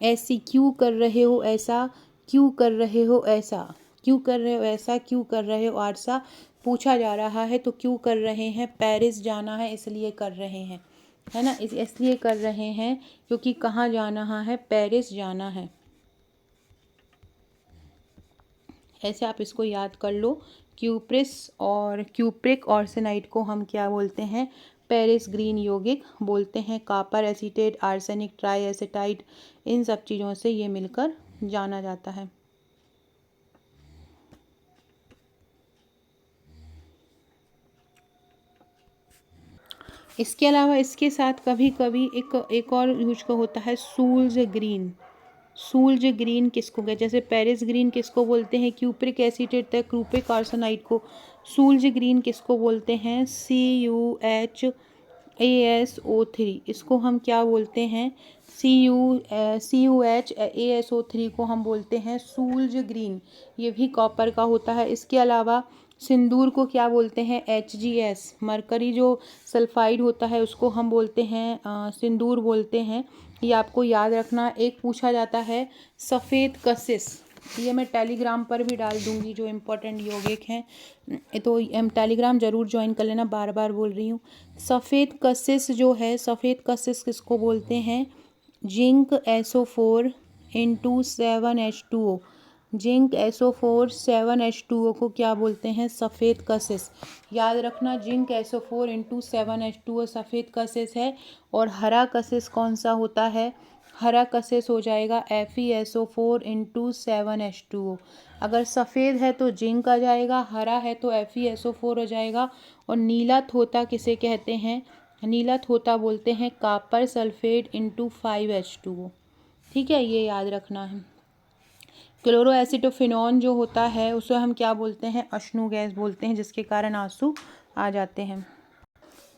ऐसी, क्यों कर रहे हो ऐसा, क्यों कर रहे हो ऐसा, क्यों कर रहे हो ऐसा, क्यों कर रहे हो ऐसा पूछा जा रहा है। तो क्यों कर रहे हैं? पेरिस जाना है इसलिए कर रहे हैं, है ना। इसलिए कर रहे हैं क्योंकि कहाँ जाना है? पेरिस जाना है। ऐसे आप इसको याद कर लो। क्यूप्रिस और क्यूप्रिक ऑर्सेनाइड को हम क्या बोलते हैं? पेरिस ग्रीन यौगिक बोलते हैं। कॉपर एसीटेट, आर्सेनिक ट्राई एसिटाइड, इन सब चीज़ों से ये मिलकर जाना जाता है। इसके अलावा इसके साथ कभी कभी एक और यूज का होता है सूल्ज ग्रीन। सूल्ज ग्रीन किसको कहते हैं, जैसे पेरिस ग्रीन किसको बोलते हैं, क्यूप्रिक एसिटेट तक क्रूपिक आर्सेनाइड को। सूल्ज ग्रीन किसको बोलते हैं, CuHAsO3, इसको हम क्या बोलते हैं, CuHAsO3 को हम बोलते हैं सूल्ज ग्रीन। ये भी कॉपर का होता है। इसके अलावा सिंदूर को क्या बोलते हैं, HGS, मरकरी जो सल्फाइड होता है उसको हम बोलते हैं सिंदूर बोलते हैं। ये आपको याद रखना। एक पूछा जाता है सफ़ेद कशिश, ये मैं टेलीग्राम पर भी डाल दूंगी जो इम्पोर्टेंट यौगिक हैं, तो टेलीग्राम ज़रूर ज्वाइन कर लेना, बार बार बोल रही हूँ। सफ़ेद कशिश जो है, सफ़ेद कशिश किसको बोलते हैं, zinc SO4 into 7H2O। Zinc SO4 7H2O को क्या बोलते हैं, सफ़ेद कशिश। याद रखना, जिंक SO4 इंटू 7H2O सफ़ेद कशिश है। और हरा कशिश कौन सा होता है, हरा कशिश हो जाएगा FeSO4 इंटू 7H2O। अगर सफ़ेद है तो जिंक आ जाएगा, हरा है तो FeSO4 हो जाएगा। और नीला थोता किसे कहते हैं, नीला थोता बोलते हैं कॉपर सल्फेट इंटू 5H2O। ठीक है, ये याद रखना है। क्लोरोएसिटोफिनॉन जो होता है उसे हम क्या बोलते हैं, अश्नु गैस बोलते हैं, जिसके कारण आंसू आ जाते हैं।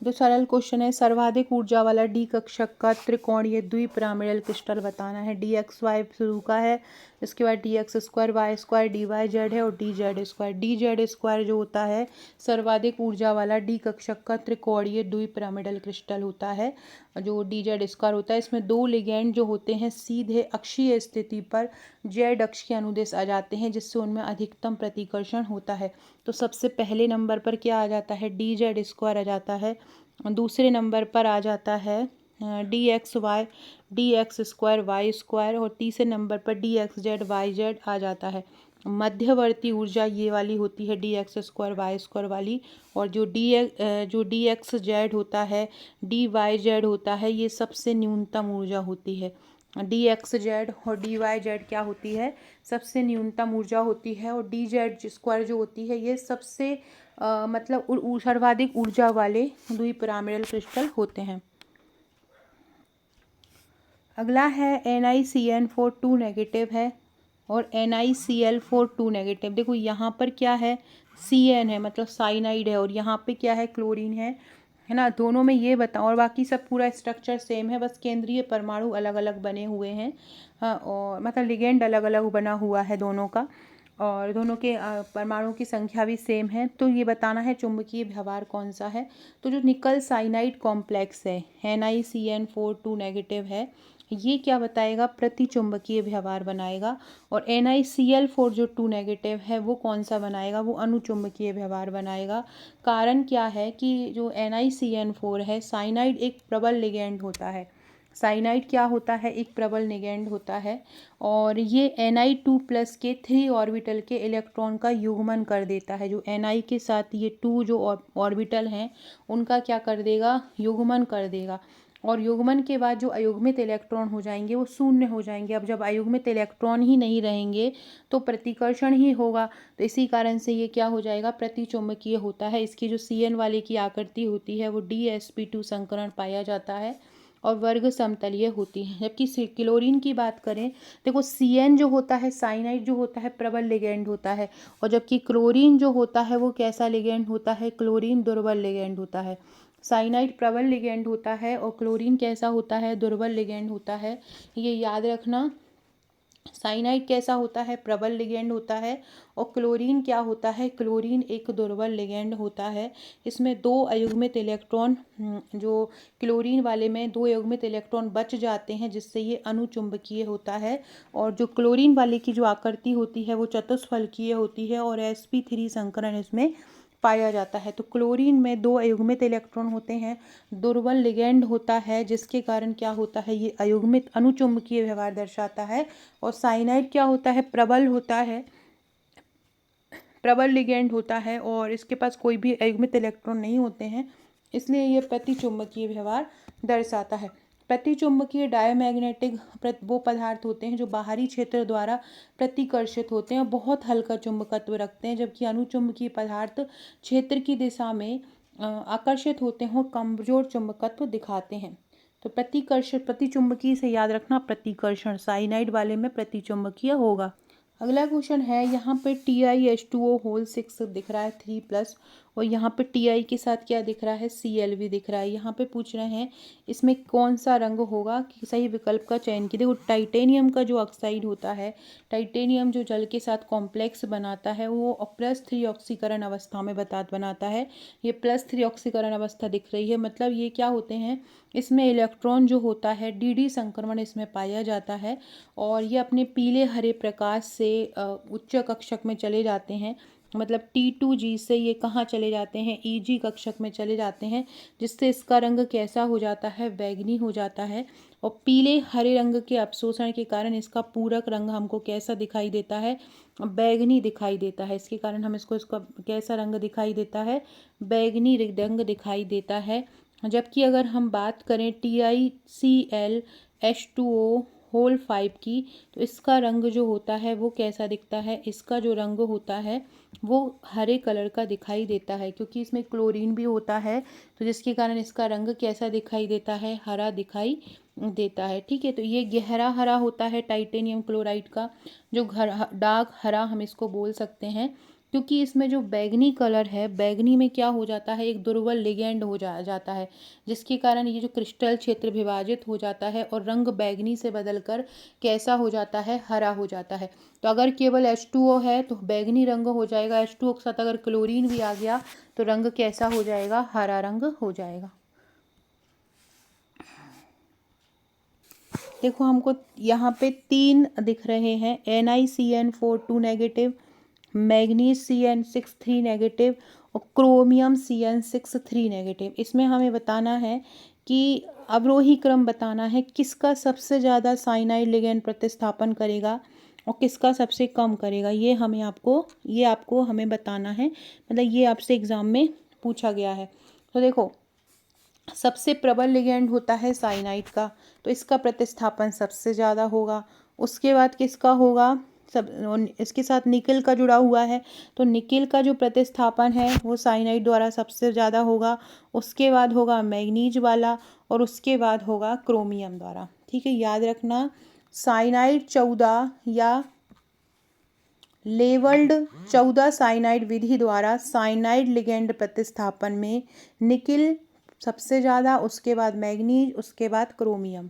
जो सरल क्वेश्चन है, सर्वाधिक ऊर्जा वाला डी कक्षक का त्रिकोणीय द्विपिरामिडल क्रिस्टल बताना है। DXY शुरू का है, इसके बाद DX² Y² DYZ है और DZ²। DZ² जो होता है सर्वाधिक ऊर्जा वाला डी कक्षक का त्रिकोणीय द्विपिरामिडल क्रिस्टल होता है। जो DZ² होता है, इसमें दो लिगेंड जो होते हैं सीधे अक्षीय स्थिति पर Z अक्ष के अनुदेश आ जाते हैं, जिससे उनमें अधिकतम प्रतिकर्षण होता है। तो सबसे पहले नंबर पर क्या आ जाता है, DZ² आ जाता है। दूसरे नंबर पर आ जाता है DXY DX² Y², और तीसरे नंबर पर DXZ YZ आ जाता है। मध्यवर्ती ऊर्जा ये वाली होती है DX² Y² वाली, और जो DXZ होता है DYZ होता है, ये सबसे न्यूनतम ऊर्जा होती है। DXZ और DYZ क्या होती है, सबसे न्यूनतम ऊर्जा होती है। और DZ² जो होती है ये सबसे मतलब सर्वाधिक ऊर्जा वाले द्विपिरामिडल क्रिस्टल होते हैं। अगला है NiCN4 2 नेगेटिव है और NiCl4 2 नेगेटिव। देखो यहाँ पर क्या है, Cn है मतलब साइनाइड है, और यहाँ पे क्या है, क्लोरीन है ना। दोनों में ये बताओ, और बाकी सब पूरा स्ट्रक्चर सेम है, बस केंद्रीय परमाणु अलग अलग बने हुए हैं। हाँ, और मतलब लिगेंड अलग अलग बना हुआ है दोनों का, और दोनों के परमाणु की संख्या भी सेम है। तो ये बताना है चुंबकीय व्यवहार कौन सा है। तो जो निकल साइनाइड कॉम्प्लेक्स है NiCN4 2 नेगेटिव है, ये क्या बताएगा, प्रति चुंबकीय व्यवहार बनाएगा। और NiCl4 जो 2 नेगेटिव है वो कौन सा बनाएगा, वो अनुचुंबकीय व्यवहार बनाएगा। कारण क्या है कि जो NiCN4 है, साइनाइड एक प्रबल लिगेंड होता है। साइनाइड क्या होता है, एक प्रबल लिगेंड होता है, और ये Ni2+ के 3 ऑर्बिटल के इलेक्ट्रॉन का युग्मन कर देता है। जो Ni के साथ ये 2 जो ऑर्बिटल हैं उनका क्या कर देगा, युग्मन कर देगा। और युग्मन के बाद जो अयुग्मित इलेक्ट्रॉन हो जाएंगे वो शून्य हो जाएंगे। अब जब अयुग्मित इलेक्ट्रॉन ही नहीं रहेंगे तो प्रतिकर्षण ही होगा, तो इसी कारण से ये क्या हो जाएगा, प्रतिचुंबकीय होता है। इसकी जो Cn वाले की आकृति होती है वो DsP2 संकरण पाया जाता है और वर्ग समतलीय होती है। जबकि क्लोरीन की बात करें, देखो Cn जो होता है साइनाइड जो होता है प्रबल लिगेंड होता है, और जबकि क्लोरीन जो होता है वो कैसा लिगेंड होता है, क्लोरीन दुर्बल लिगेंड होता है। साइनाइड प्रबल लिगेंड होता है और क्लोरीन कैसा होता है, दुर्बल लिगेंड होता है। ये याद रखना, साइनाइड कैसा होता है, प्रबल लिगेंड होता है, और क्लोरीन क्या होता है, क्लोरीन एक दुर्बल लिगेंड होता है। इसमें दो अयुग्मित इलेक्ट्रॉन, जो क्लोरीन वाले में दो अयुग्मित इलेक्ट्रॉन बच जाते हैं, जिससे ये अनुचुंबकीय होता है। और जो क्लोरीन वाले की जो आकृति होती है वो चतुष्फलकीय होती है, और sp3 संकरण इसमें पाया जाता है। तो क्लोरीन में दो अयुग्मित इलेक्ट्रॉन होते हैं, दुर्बल लिगेंड होता है, जिसके कारण क्या होता है, ये अयुग्मित अनुचुंबकीय व्यवहार दर्शाता है। और साइनाइड क्या होता है, प्रबल होता है, प्रबल लिगेंड होता है, और इसके पास कोई भी अयुग्मित इलेक्ट्रॉन नहीं होते हैं, इसलिए ये प्रतिचुंबकीय व्यवहार दर्शाता है। प्रतिचुंबकीय डायमैग्नेटिक वो पदार्थ होते हैं जो बाहरी क्षेत्र द्वारा प्रतिकर्षित होते हैं और बहुत हल्का चुंबकत्व रखते हैं, जबकि अनुचुंबकीय पदार्थ क्षेत्र की दिशा में आकर्षित होते हैं और कमजोर चुंबकत्व दिखाते हैं। तो प्रतिकर्षण, प्रतिचुंबकीय से याद रखना प्रतिकर्षण, साइनाइड वाले में प्रतिचुंबकीय होगा। अगला क्वेश्चन है, यहाँ पे TiH2O होल 6 दिख रहा है 3+, और यहाँ पे Ti के साथ क्या दिख रहा है, Cl दिख रहा है। यहाँ पे पूछ रहे हैं इसमें कौन सा रंग होगा, कि सही विकल्प का चयन कीजिए। देखो टाइटेनियम का जो ऑक्साइड होता है, टाइटेनियम जो जल के साथ कॉम्प्लेक्स बनाता है वो +3 ऑक्सीकरण अवस्था में बनाता है। ये +3 ऑक्सीकरण अवस्था दिख रही है, मतलब ये क्या होते हैं, इसमें इलेक्ट्रॉन जो होता है dd संक्रमण इसमें पाया जाता है और ये अपने पीले हरे प्रकाश से उच्च कक्षक में चले जाते हैं। मतलब T2G से ये कहाँ चले जाते हैं, EG कक्षक में चले जाते हैं, जिससे इसका रंग कैसा हो जाता है, बैगनी हो जाता है। और पीले हरे रंग के अपशोषण के कारण इसका पूरक रंग हमको कैसा दिखाई देता है, बैगनी दिखाई देता है। इसके कारण हम इसका कैसा रंग दिखाई देता है, बैगनी रंग दिखाई देता है। जबकि अगर हम बात करें TiClH2O होल 5 की, तो इसका रंग जो होता है वो कैसा दिखता है, इसका जो रंग होता है वो हरे कलर का दिखाई देता है, क्योंकि इसमें क्लोरीन भी होता है, तो जिसके कारण इसका रंग कैसा दिखाई देता है, हरा दिखाई देता है। ठीक है, तो ये गहरा हरा होता है टाइटेनियम क्लोराइड का, जो डार्क हरा हम इसको बोल सकते हैं, क्योंकि इसमें जो बैगनी कलर है, बैगनी में क्या हो जाता है, एक दुर्बल लिगेंड हो जाता है, जिसके कारण ये जो क्रिस्टल क्षेत्र विभाजित हो जाता है और रंग बैगनी से बदलकर कैसा हो जाता है, हरा हो जाता है। तो अगर केवल H2O है तो बैगनी रंग हो जाएगा, H2O के साथ अगर क्लोरीन भी आ गया तो रंग कैसा हो जाएगा, हरा रंग हो जाएगा। देखो हमको यहाँ पे 3 दिख रहे हैं, NiCN4 2 negative, manganese CN6 3 negative और क्रोमियम CN6 3 नेगेटिव। इसमें हमें बताना है कि अवरोही क्रम बताना है, किसका सबसे ज़्यादा साइनाइड लिगेंड प्रतिस्थापन करेगा और किसका सबसे कम करेगा। ये आपको हमें बताना है, मतलब ये आपसे एग्ज़ाम में पूछा गया है। तो देखो सबसे प्रबल लिगेंड होता है साइनाइड का, तो इसका प्रतिस्थापन सबसे ज़्यादा होगा। उसके बाद किसका होगा, इसके साथ निकिल का जुड़ा हुआ है, तो निकिल का जो प्रतिस्थापन है वो साइनाइड द्वारा सबसे ज़्यादा होगा। उसके बाद होगा मैग्नीज वाला और उसके बाद होगा क्रोमियम द्वारा। ठीक है, याद रखना साइनाइड 14 या लेवल्ड 14 साइनाइड विधि द्वारा साइनाइड लिगेंड प्रतिस्थापन में निकिल सबसे ज़्यादा, उसके बाद मैग्नीज, उसके बाद क्रोमियम।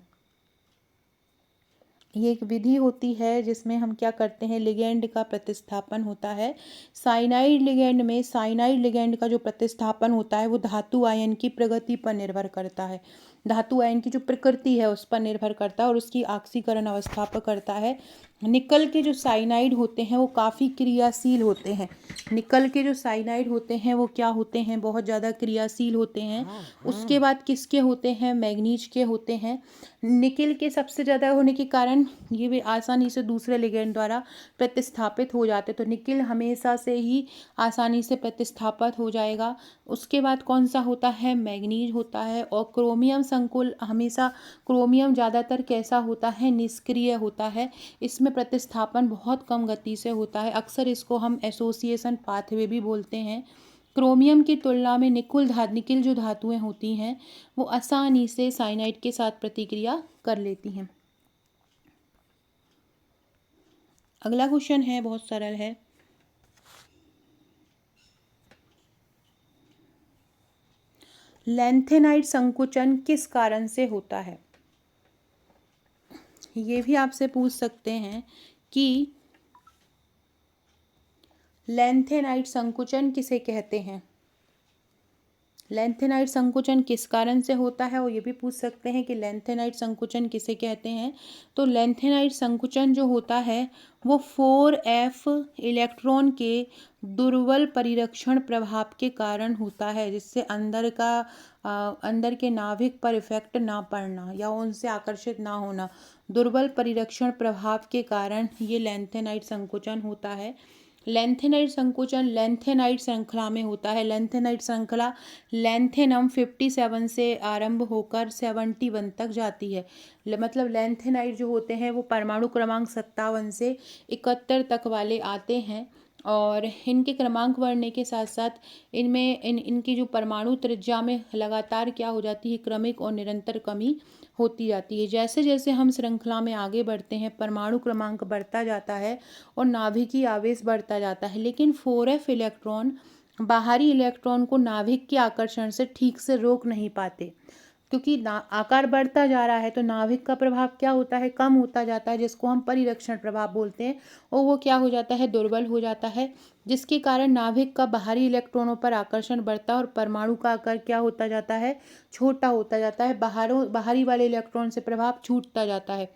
ये एक विधि होती है जिसमें हम क्या करते हैं, लिगेंड का प्रतिस्थापन होता है। साइनाइड लिगेंड में साइनाइड लिगेंड का जो प्रतिस्थापन होता है वो धातु आयन की प्रगति पर निर्भर करता है, धातु आयन की जो प्रकृति है उस पर निर्भर करता है और उसकी ऑक्सीकरण अवस्था पर करता है। निकल के जो साइनाइड होते हैं वो काफ़ी क्रियाशील होते हैं, निकल के जो साइनाइड होते हैं वो क्या होते हैं, बहुत ज़्यादा क्रियाशील होते हैं। उसके बाद किसके होते हैं, मैग्नीज के होते हैं। निकिल के सबसे ज़्यादा होने के कारण ये भी आसानी से दूसरे लिगेंड द्वारा प्रतिस्थापित हो जाते, तो निकिल हमेशा से ही आसानी से प्रतिस्थापित हो जाएगा। उसके बाद कौन सा होता है, मैग्नीज होता है। और क्रोमियम संकुल हमेशा, क्रोमियम ज़्यादातर कैसा होता है, निष्क्रिय होता है, इसमें प्रतिस्थापन बहुत कम गति से होता है। अक्सर इसको हम एसोसिएशन पाथवे भी बोलते हैं। क्रोमियम की तुलना में निकिल जो धातुएं होती हैं वो आसानी से साइनाइड के साथ प्रतिक्रिया कर लेती हैं। अगला क्वेश्चन है, बहुत सरल है। लैंथेनाइड संकुचन किस कारण से होता है, ये भी आपसे पूछ सकते हैं कि लैंथेनाइड संकुचन किसे कहते हैं, लैंथेनाइड संकुचन किस कारण से होता है, और ये भी पूछ सकते हैं कि लैंथेनाइड संकुचन किसे कहते हैं। तो लैंथेनाइड संकुचन जो होता है वो 4f इलेक्ट्रॉन के दुर्बल परिरक्षण प्रभाव के कारण होता है, जिससे अंदर के नाभिक पर इफेक्ट ना पड़ना या उनसे आकर्षित ना होना, दुर्बल परिरक्षण प्रभाव के कारण ये लैंथेनाइड संकुचन होता है। लेंथेनाइट संकुचन लेंथेनाइट श्रृंखला में होता है। लेंथेनाइट श्रृंखला लेंथेनम 57 से आरंभ होकर 71 तक जाती है। मतलब लेंथेनाइट जो होते हैं वो परमाणु क्रमांक 57 से 71 तक वाले आते हैं, और इनके क्रमांक बढ़ने के साथ साथ इनमें इनकी जो परमाणु त्रिज्या में लगातार क्या हो जाती है, क्रमिक और निरंतर कमी होती जाती है। जैसे जैसे हम श्रृंखला में आगे बढ़ते हैं परमाणु क्रमांक बढ़ता जाता है और नाभिकीय आवेश बढ़ता जाता है, लेकिन 4f इलेक्ट्रॉन बाहरी इलेक्ट्रॉन को नाभिक के आकर्षण से ठीक से रोक नहीं पाते, क्योंकि आकार बढ़ता जा रहा है तो नाभिक का प्रभाव क्या होता है, कम होता जाता है, जिसको हम परिरक्षण प्रभाव बोलते हैं, और वो क्या हो जाता है, दुर्बल हो जाता है, जिसके कारण नाभिक का बाहरी इलेक्ट्रॉनों पर आकर्षण बढ़ता है और परमाणु का आकार क्या होता जाता है, छोटा होता जाता है, बाहरी वाले इलेक्ट्रॉन से प्रभाव छूटता जाता है।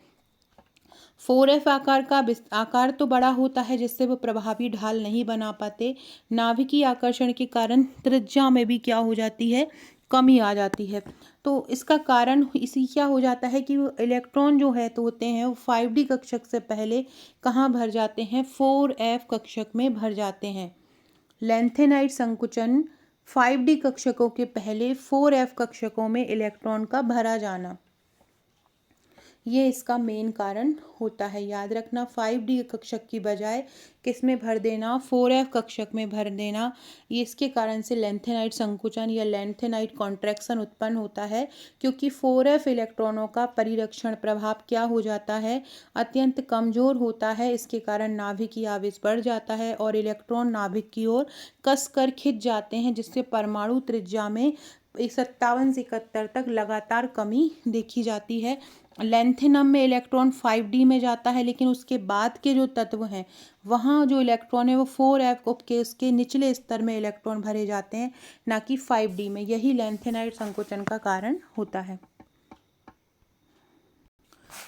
4f आकार तो बड़ा होता है, जिससे वो प्रभावी ढाल नहीं बना पाते। नाभिकीय आकर्षण के कारण त्रिज्या में भी क्या हो जाती है, कमी आ जाती है। तो इसका कारण इसी क्या हो जाता है कि वो इलेक्ट्रॉन जो है तो होते हैं वो 5d कक्षक से पहले कहाँ भर जाते हैं, 4f कक्षक में भर जाते हैं। लेंथेनाइट संकुचन 5d कक्षकों के पहले 4f कक्षकों में इलेक्ट्रॉन का भरा जाना, ये इसका मेन कारण होता है। याद रखना, 5d कक्षक की बजाय किस में भर देना, 4f कक्षक में भर देना। ये इसके कारण से लेंथेनाइट संकुचन या लेंथेनाइट कॉन्ट्रैक्शन उत्पन्न होता है, क्योंकि 4f इलेक्ट्रॉनों का परिरक्षण प्रभाव क्या हो जाता है, अत्यंत कमजोर होता है। इसके कारण नाभिकीय आवेश बढ़ जाता है और इलेक्ट्रॉन नाभिक की ओर कसकर खिंच जाते हैं, जिससे परमाणु त्रिज्या में 57 से 71 तक लगातार कमी देखी जाती है। लेंथेनम में इलेक्ट्रॉन 5d में जाता है, लेकिन उसके बाद के जो तत्व हैं वहाँ जो इलेक्ट्रॉन है वो 4f के उसके निचले स्तर में इलेक्ट्रॉन भरे जाते हैं, ना कि 5d में। यही लेंथेनाइट संकोचन का कारण होता है।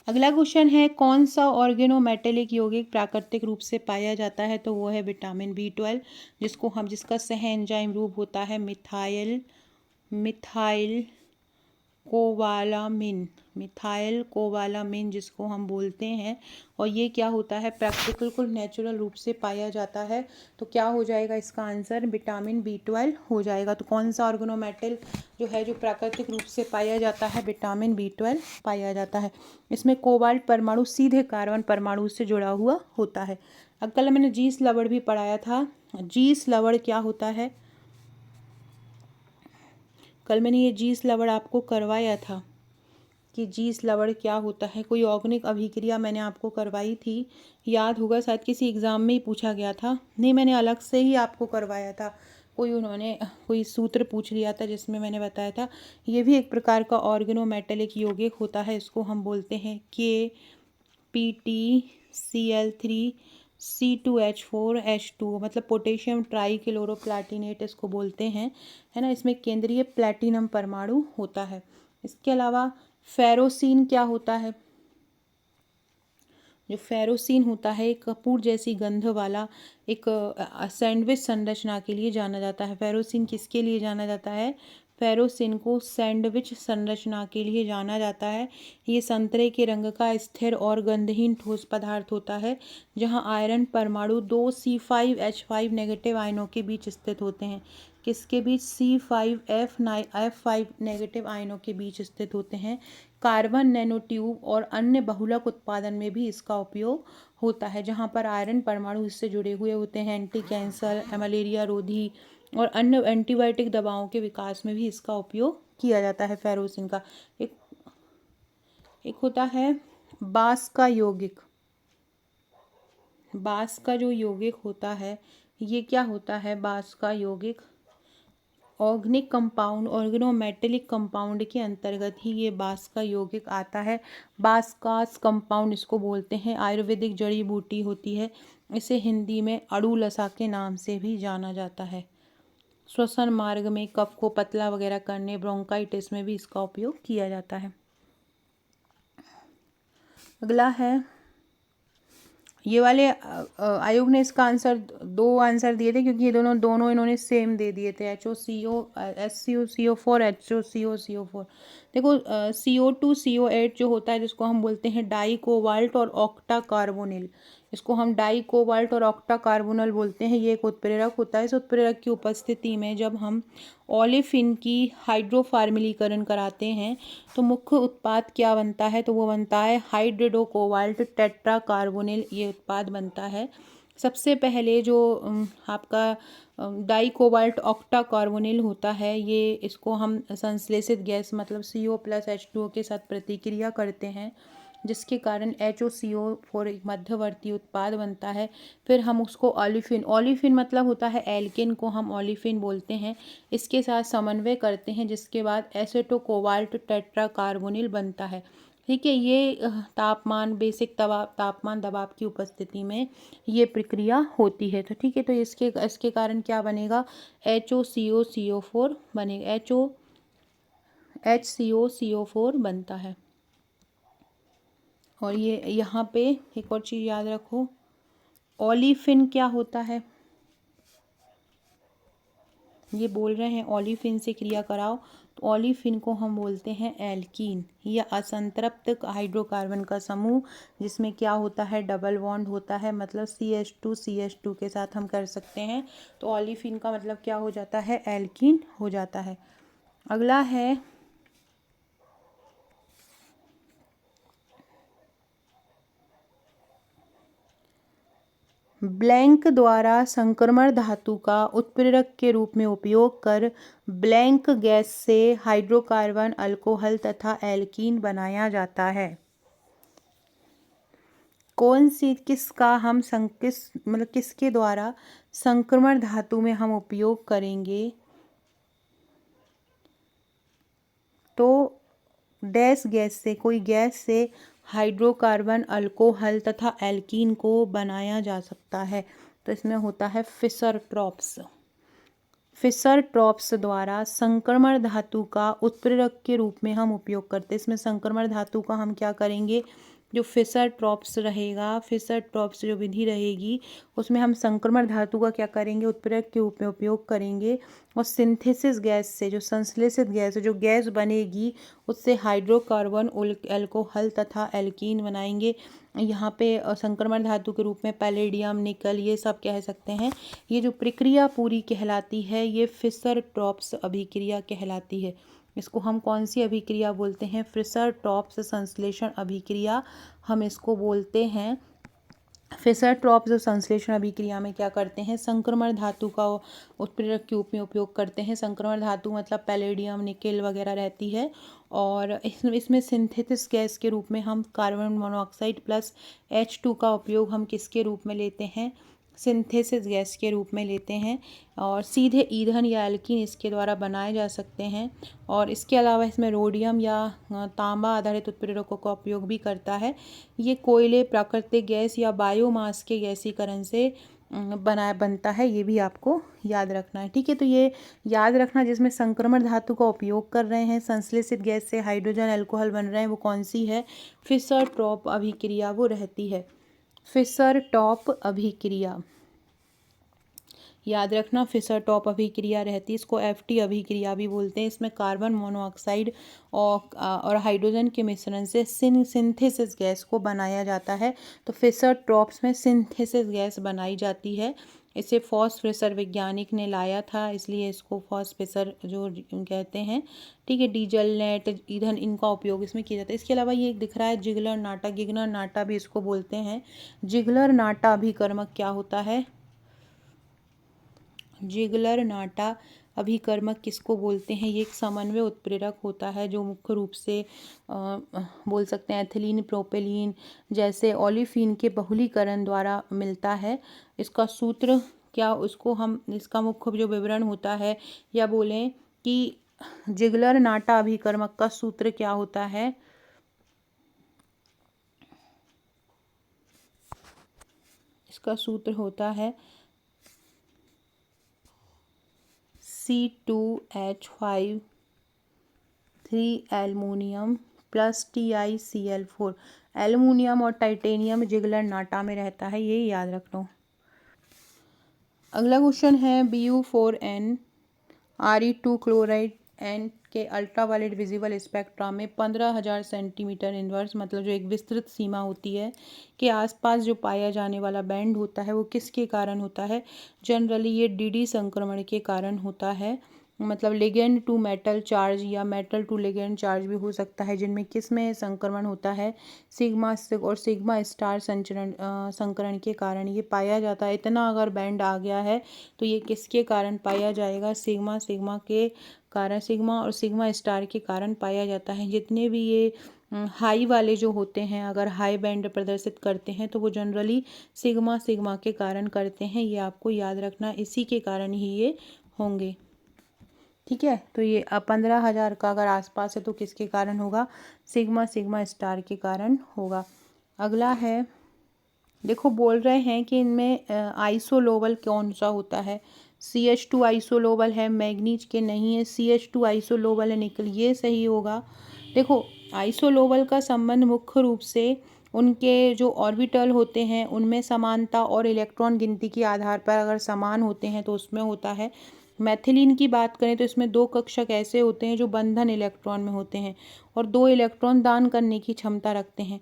अगला क्वेश्चन है, कौन सा ऑर्गेनोमेटेलिक यौगिक प्राकृतिक रूप से पाया जाता है, तो वो है विटामिन B12, जिसका सह एंजाइम रूप होता है मिथाइल कोबालामिन, जिसको हम बोलते हैं। और ये क्या होता है, बिल्कुल नेचुरल रूप से पाया जाता है। तो क्या हो जाएगा इसका आंसर, विटामिन B12 हो जाएगा। तो कौन सा ऑर्गेनोमेटल जो है जो प्राकृतिक रूप से पाया जाता है, विटामिन B12 पाया जाता है। इसमें कोबाल्ट परमाणु सीधे कार्बन परमाणु से जुड़ा हुआ होता है। अब कल मैंने जीस लवण भी पढ़ाया था। जीस लवण क्या होता है, कल मैंने ये जीस लवण आपको करवाया था कि जीस लवण क्या होता है। कोई ऑर्गेनिक अभिक्रिया मैंने आपको करवाई थी, याद होगा, शायद किसी एग्ज़ाम में ही पूछा गया था। नहीं, मैंने अलग से ही आपको करवाया था। उन्होंने कोई सूत्र पूछ लिया था जिसमें मैंने बताया था। ये भी एक प्रकार का ऑर्गेनोमेटेलिक यौगिक होता है। इसको हम बोलते हैं KPtCl3C2H4H2, मतलब पोटेशियम ट्राईक्लोरोप्लैटिनेट इसको बोलते हैं, है ना। इसमें केंद्रीय प्लैटिनम परमाणु होता है। इसके अलावा फेरोसिन क्या होता है, जो फेरोसिन होता है एक कपूर जैसी गंध वाला एक सैंडविच संरचना के लिए जाना जाता है। फेरोसिन किसके लिए जाना जाता है, फेरोसिन को सैंडविच संरचना के लिए जाना जाता है। ये संतरे के रंग का स्थिर और गंधहीन ठोस पदार्थ होता है, जहां आयरन परमाणु 2 C5H5 नेगेटिव आयनों के बीच स्थित होते हैं। किसके बीच, C5F5 नेगेटिव आयनों के बीच स्थित होते हैं। कार्बन नैनोट्यूब और अन्य बहुलक उत्पादन में भी इसका उपयोग होता है, जहां पर आयरन परमाणु इससे जुड़े हुए होते हैं। एंटी कैंसर, मलेरिया रोधी और अन्य एंटीबायोटिक दवाओं के विकास में भी इसका उपयोग किया जाता है। फेरोसिन का एक होता है बांस का यौगिक। बांस का जो यौगिक होता है, ये क्या होता है, बांस का यौगिक ऑर्गेनिक कंपाउंड, ऑर्गेनोमेटेलिक कंपाउंड के अंतर्गत ही ये बांस का यौगिक आता है। बांसकास कंपाउंड इसको बोलते हैं। आयुर्वेदिक जड़ी बूटी होती है। इसे हिंदी में अड़ूलसा के नाम से भी जाना जाता है। श्वसन मार्ग में कफ को पतला वगैरह करने, ब्रोंकाइटिस में भी इसका उपयोग किया जाता है। अगला है, ये वाले आयोग ने इसका आंसर 2 आंसर दिए थे, क्योंकि ये दोनों इन्होंने सेम दे दिए थे। HCO4 HCO4। देखो CO2 CO8 जो होता है, जिसको हम बोलते हैं डाई कोबाल्ट और ऑक्टा कार्बोनिल, इसको हम डाई कोबाल्ट और ऑक्टा कार्बोनल बोलते हैं। ये एक उत्प्रेरक होता है। इस उत्प्रेरक की उपस्थिति में जब हम ओलेफिन की हाइड्रोफार्मिलीकरण कराते हैं तो मुख्य उत्पाद क्या बनता है, तो वो बनता है हाइड्रिडो कोबाल्ट टेट्रा कार्बोनिल, ये उत्पाद बनता है। सबसे पहले जो आपका डाई कोबाल्ट ऑक्टा कार्बोनिल होता है, ये इसको हम संश्लेषित गैस मतलब CO+H2O के साथ प्रतिक्रिया करते हैं, जिसके कारण HOCO4 एक मध्यवर्ती उत्पाद बनता है। फिर हम उसको ओलिफिन मतलब होता है एल्केन को हम ओलिफिन बोलते हैं, इसके साथ समन्वय करते हैं, जिसके बाद एसेटो कोबाल्ट टेट्रा कार्बोनिल बनता है। ठीक है, ये बेसिक तापमान दबाव की उपस्थिति में ये प्रक्रिया होती है। तो ठीक है, तो इसके कारण क्या बनेगा, HOCO बनेगा, HCOCO4 बनता है। और ये यहाँ पे एक और चीज़ याद रखो, ओलिफिन क्या होता है, ये बोल रहे हैं ओलिफिन से क्रिया कराओ, तो ओलिफिन को हम बोलते हैं एल्कीन या असंतृप्त हाइड्रोकार्बन का समूह, जिसमें क्या होता है, डबल बॉन्ड होता है, मतलब CH2 के साथ हम कर सकते हैं। तो ओलिफिन का मतलब क्या हो जाता है, एल्कीन हो जाता है। अगला है ब्लैंक द्वारा संक्रमण धातु का उत्प्रेरक के रूप में उपयोग कर ब्लैंक गैस से हाइड्रोकार्बन अल्कोहल तथा एल्कीन बनाया जाता है। कौन सी किसके द्वारा संक्रमण धातु में हम उपयोग करेंगे, तो डैश गैस से, कोई गैस से हाइड्रोकार्बन अल्कोहल तथा एल्कीन को बनाया जा सकता है। तो इसमें होता है फिशर ट्रॉप्स द्वारा संक्रमण धातु का उत्प्रेरक के रूप में हम उपयोग करते हैं। इसमें संक्रमण धातु का हम क्या करेंगे, जो फिशर ट्रॉप्स जो विधि रहेगी उसमें हम संक्रमण धातु का क्या करेंगे, उत्प्रेरक के रूप में उपयोग करेंगे, और सिंथेसिस गैस से, जो संश्लेषित गैस है, जो गैस बनेगी उससे हाइड्रोकार्बन अल्कोहल तथा एल्कीन बनाएंगे। यहाँ पे संक्रमण धातु के रूप में पैलेडियम, निकल, ये सब कह सकते हैं। ये जो प्रक्रिया पूरी कहलाती है ये फिशर ट्रॉप्स अभिक्रिया कहलाती है। इसको हम कौन सी अभिक्रिया बोलते हैं, फिशर ट्रॉप्स संश्लेषण अभिक्रिया हम इसको बोलते हैं। फिशर ट्रॉप्स संश्लेषण अभिक्रिया में क्या करते हैं, संक्रमण धातु का उत्प्रेरक के रूप में उपयोग करते हैं। संक्रमण धातु मतलब पैलेडियम, निकेल वगैरह रहती है, और इसमें सिंथेसिस गैस के रूप में हम कार्बन मोनोऑक्साइड प्लस H2 का उपयोग हम किसके रूप में लेते हैं, सिंथेसिस गैस के रूप में लेते हैं, और सीधे ईंधन या एल्कीन इसके द्वारा बनाए जा सकते हैं। और इसके अलावा इसमें रोडियम या तांबा आधारित उत्प्रेरकों का उपयोग भी करता है। ये कोयले, प्राकृतिक गैस या बायोमास के गैसीकरण से बनता है, ये भी आपको याद रखना है। ठीक है, तो ये याद रखना जिसमें संक्रमण धातु का उपयोग कर रहे हैं, संश्लेषित गैस से हाइड्रोजन अल्कोहल बन रहे हैं, वो कौन सी है, फिशर ट्रॉप अभिक्रिया वो रहती है। फिशर टॉप अभिक्रिया याद रखना, फिशर टॉप अभिक्रिया रहती है। इसको FT अभिक्रिया भी बोलते हैं। इसमें कार्बन मोनोऑक्साइड और हाइड्रोजन के मिश्रण से सिंथेसिस गैस को बनाया जाता है। तो फिशर ट्रॉप्स में सिंथेसिस गैस बनाई जाती है। इसे फॉस फिशर वैज्ञानिक ने लाया था, इसलिए इसको फॉस फिशर जो कहते हैं। ठीक है, डीजल, नेट, ईंधन, इनका उपयोग इसमें किया जाता है। इसके अलावा ये एक दिख रहा है जिगलर नाटा भी इसको बोलते हैं। जिगलर नाटा अभिकर्मक क्या होता है, जिगलर नाटा अभिकर्मक किसको बोलते हैं, ये एक समन्वय उत्प्रेरक होता है जो मुख्य रूप से बोल सकते हैं एथिलीन, प्रोपेलीन जैसे ओलिफिन के बहुलीकरण द्वारा मिलता है। इसका सूत्र क्या, इसका मुख्य जो विवरण होता है, या बोलें कि जिगलर नाटा अभिकर्मक का सूत्र क्या होता है, इसका सूत्र होता है C2H5 3 aluminium plus TiCl4। Aluminium और टाइटेनियम जिगलर नाटा में रहता है, ये याद रख लो। अगला क्वेश्चन है Bu4N Re2 क्लोराइड एन के अल्ट्रावायलेट विजिबल स्पेक्ट्रा में 15,000 सेंटीमीटर इनवर्स, मतलब जो एक विस्तृत सीमा होती है, के आसपास जो पाया जाने वाला बैंड होता है वो किसके कारण होता है? जनरली ये डीडी संक्रमण के कारण होता है, मतलब लिगेंड टू मेटल चार्ज या मेटल टू लिगेंड चार्ज भी हो सकता है, जिनमें किस में संक्रमण होता है? सिग्मा और सिग्मा स्टार संकरण के कारण ये पाया जाता है। इतना अगर बैंड आ गया है तो ये किसके कारण पाया जाएगा? सिग्मा के कारण, सिग्मा और सिग्मा स्टार के कारण पाया जाता है। जितने भी ये हाई वाले जो होते हैं, अगर हाई बैंड प्रदर्शित करते हैं तो वो जनरली सिग्मा के कारण करते हैं। ये आपको याद रखना, इसी के कारण ही ये होंगे। ठीक है, तो ये 15,000 का अगर आसपास है तो किसके कारण होगा? सिग्मा स्टार के कारण होगा। अगला है, देखो बोल रहे हैं कि इनमें आइसोलोबल कौन सा होता है? CH2 आइसोलोबल है, मैग्नीज के नहीं है। CH2 आइसोलोबल है, निकल, ये सही होगा। देखो आइसोलोबल का संबंध मुख्य रूप से उनके जो ऑर्बिटल होते हैं उनमें समानता और इलेक्ट्रॉन गिनती के आधार पर अगर समान होते हैं तो उसमें होता है। मैथिलीन की बात करें तो इसमें 2 कक्षक ऐसे होते हैं जो बंधन इलेक्ट्रॉन में होते हैं और 2 इलेक्ट्रॉन दान करने की क्षमता रखते हैं।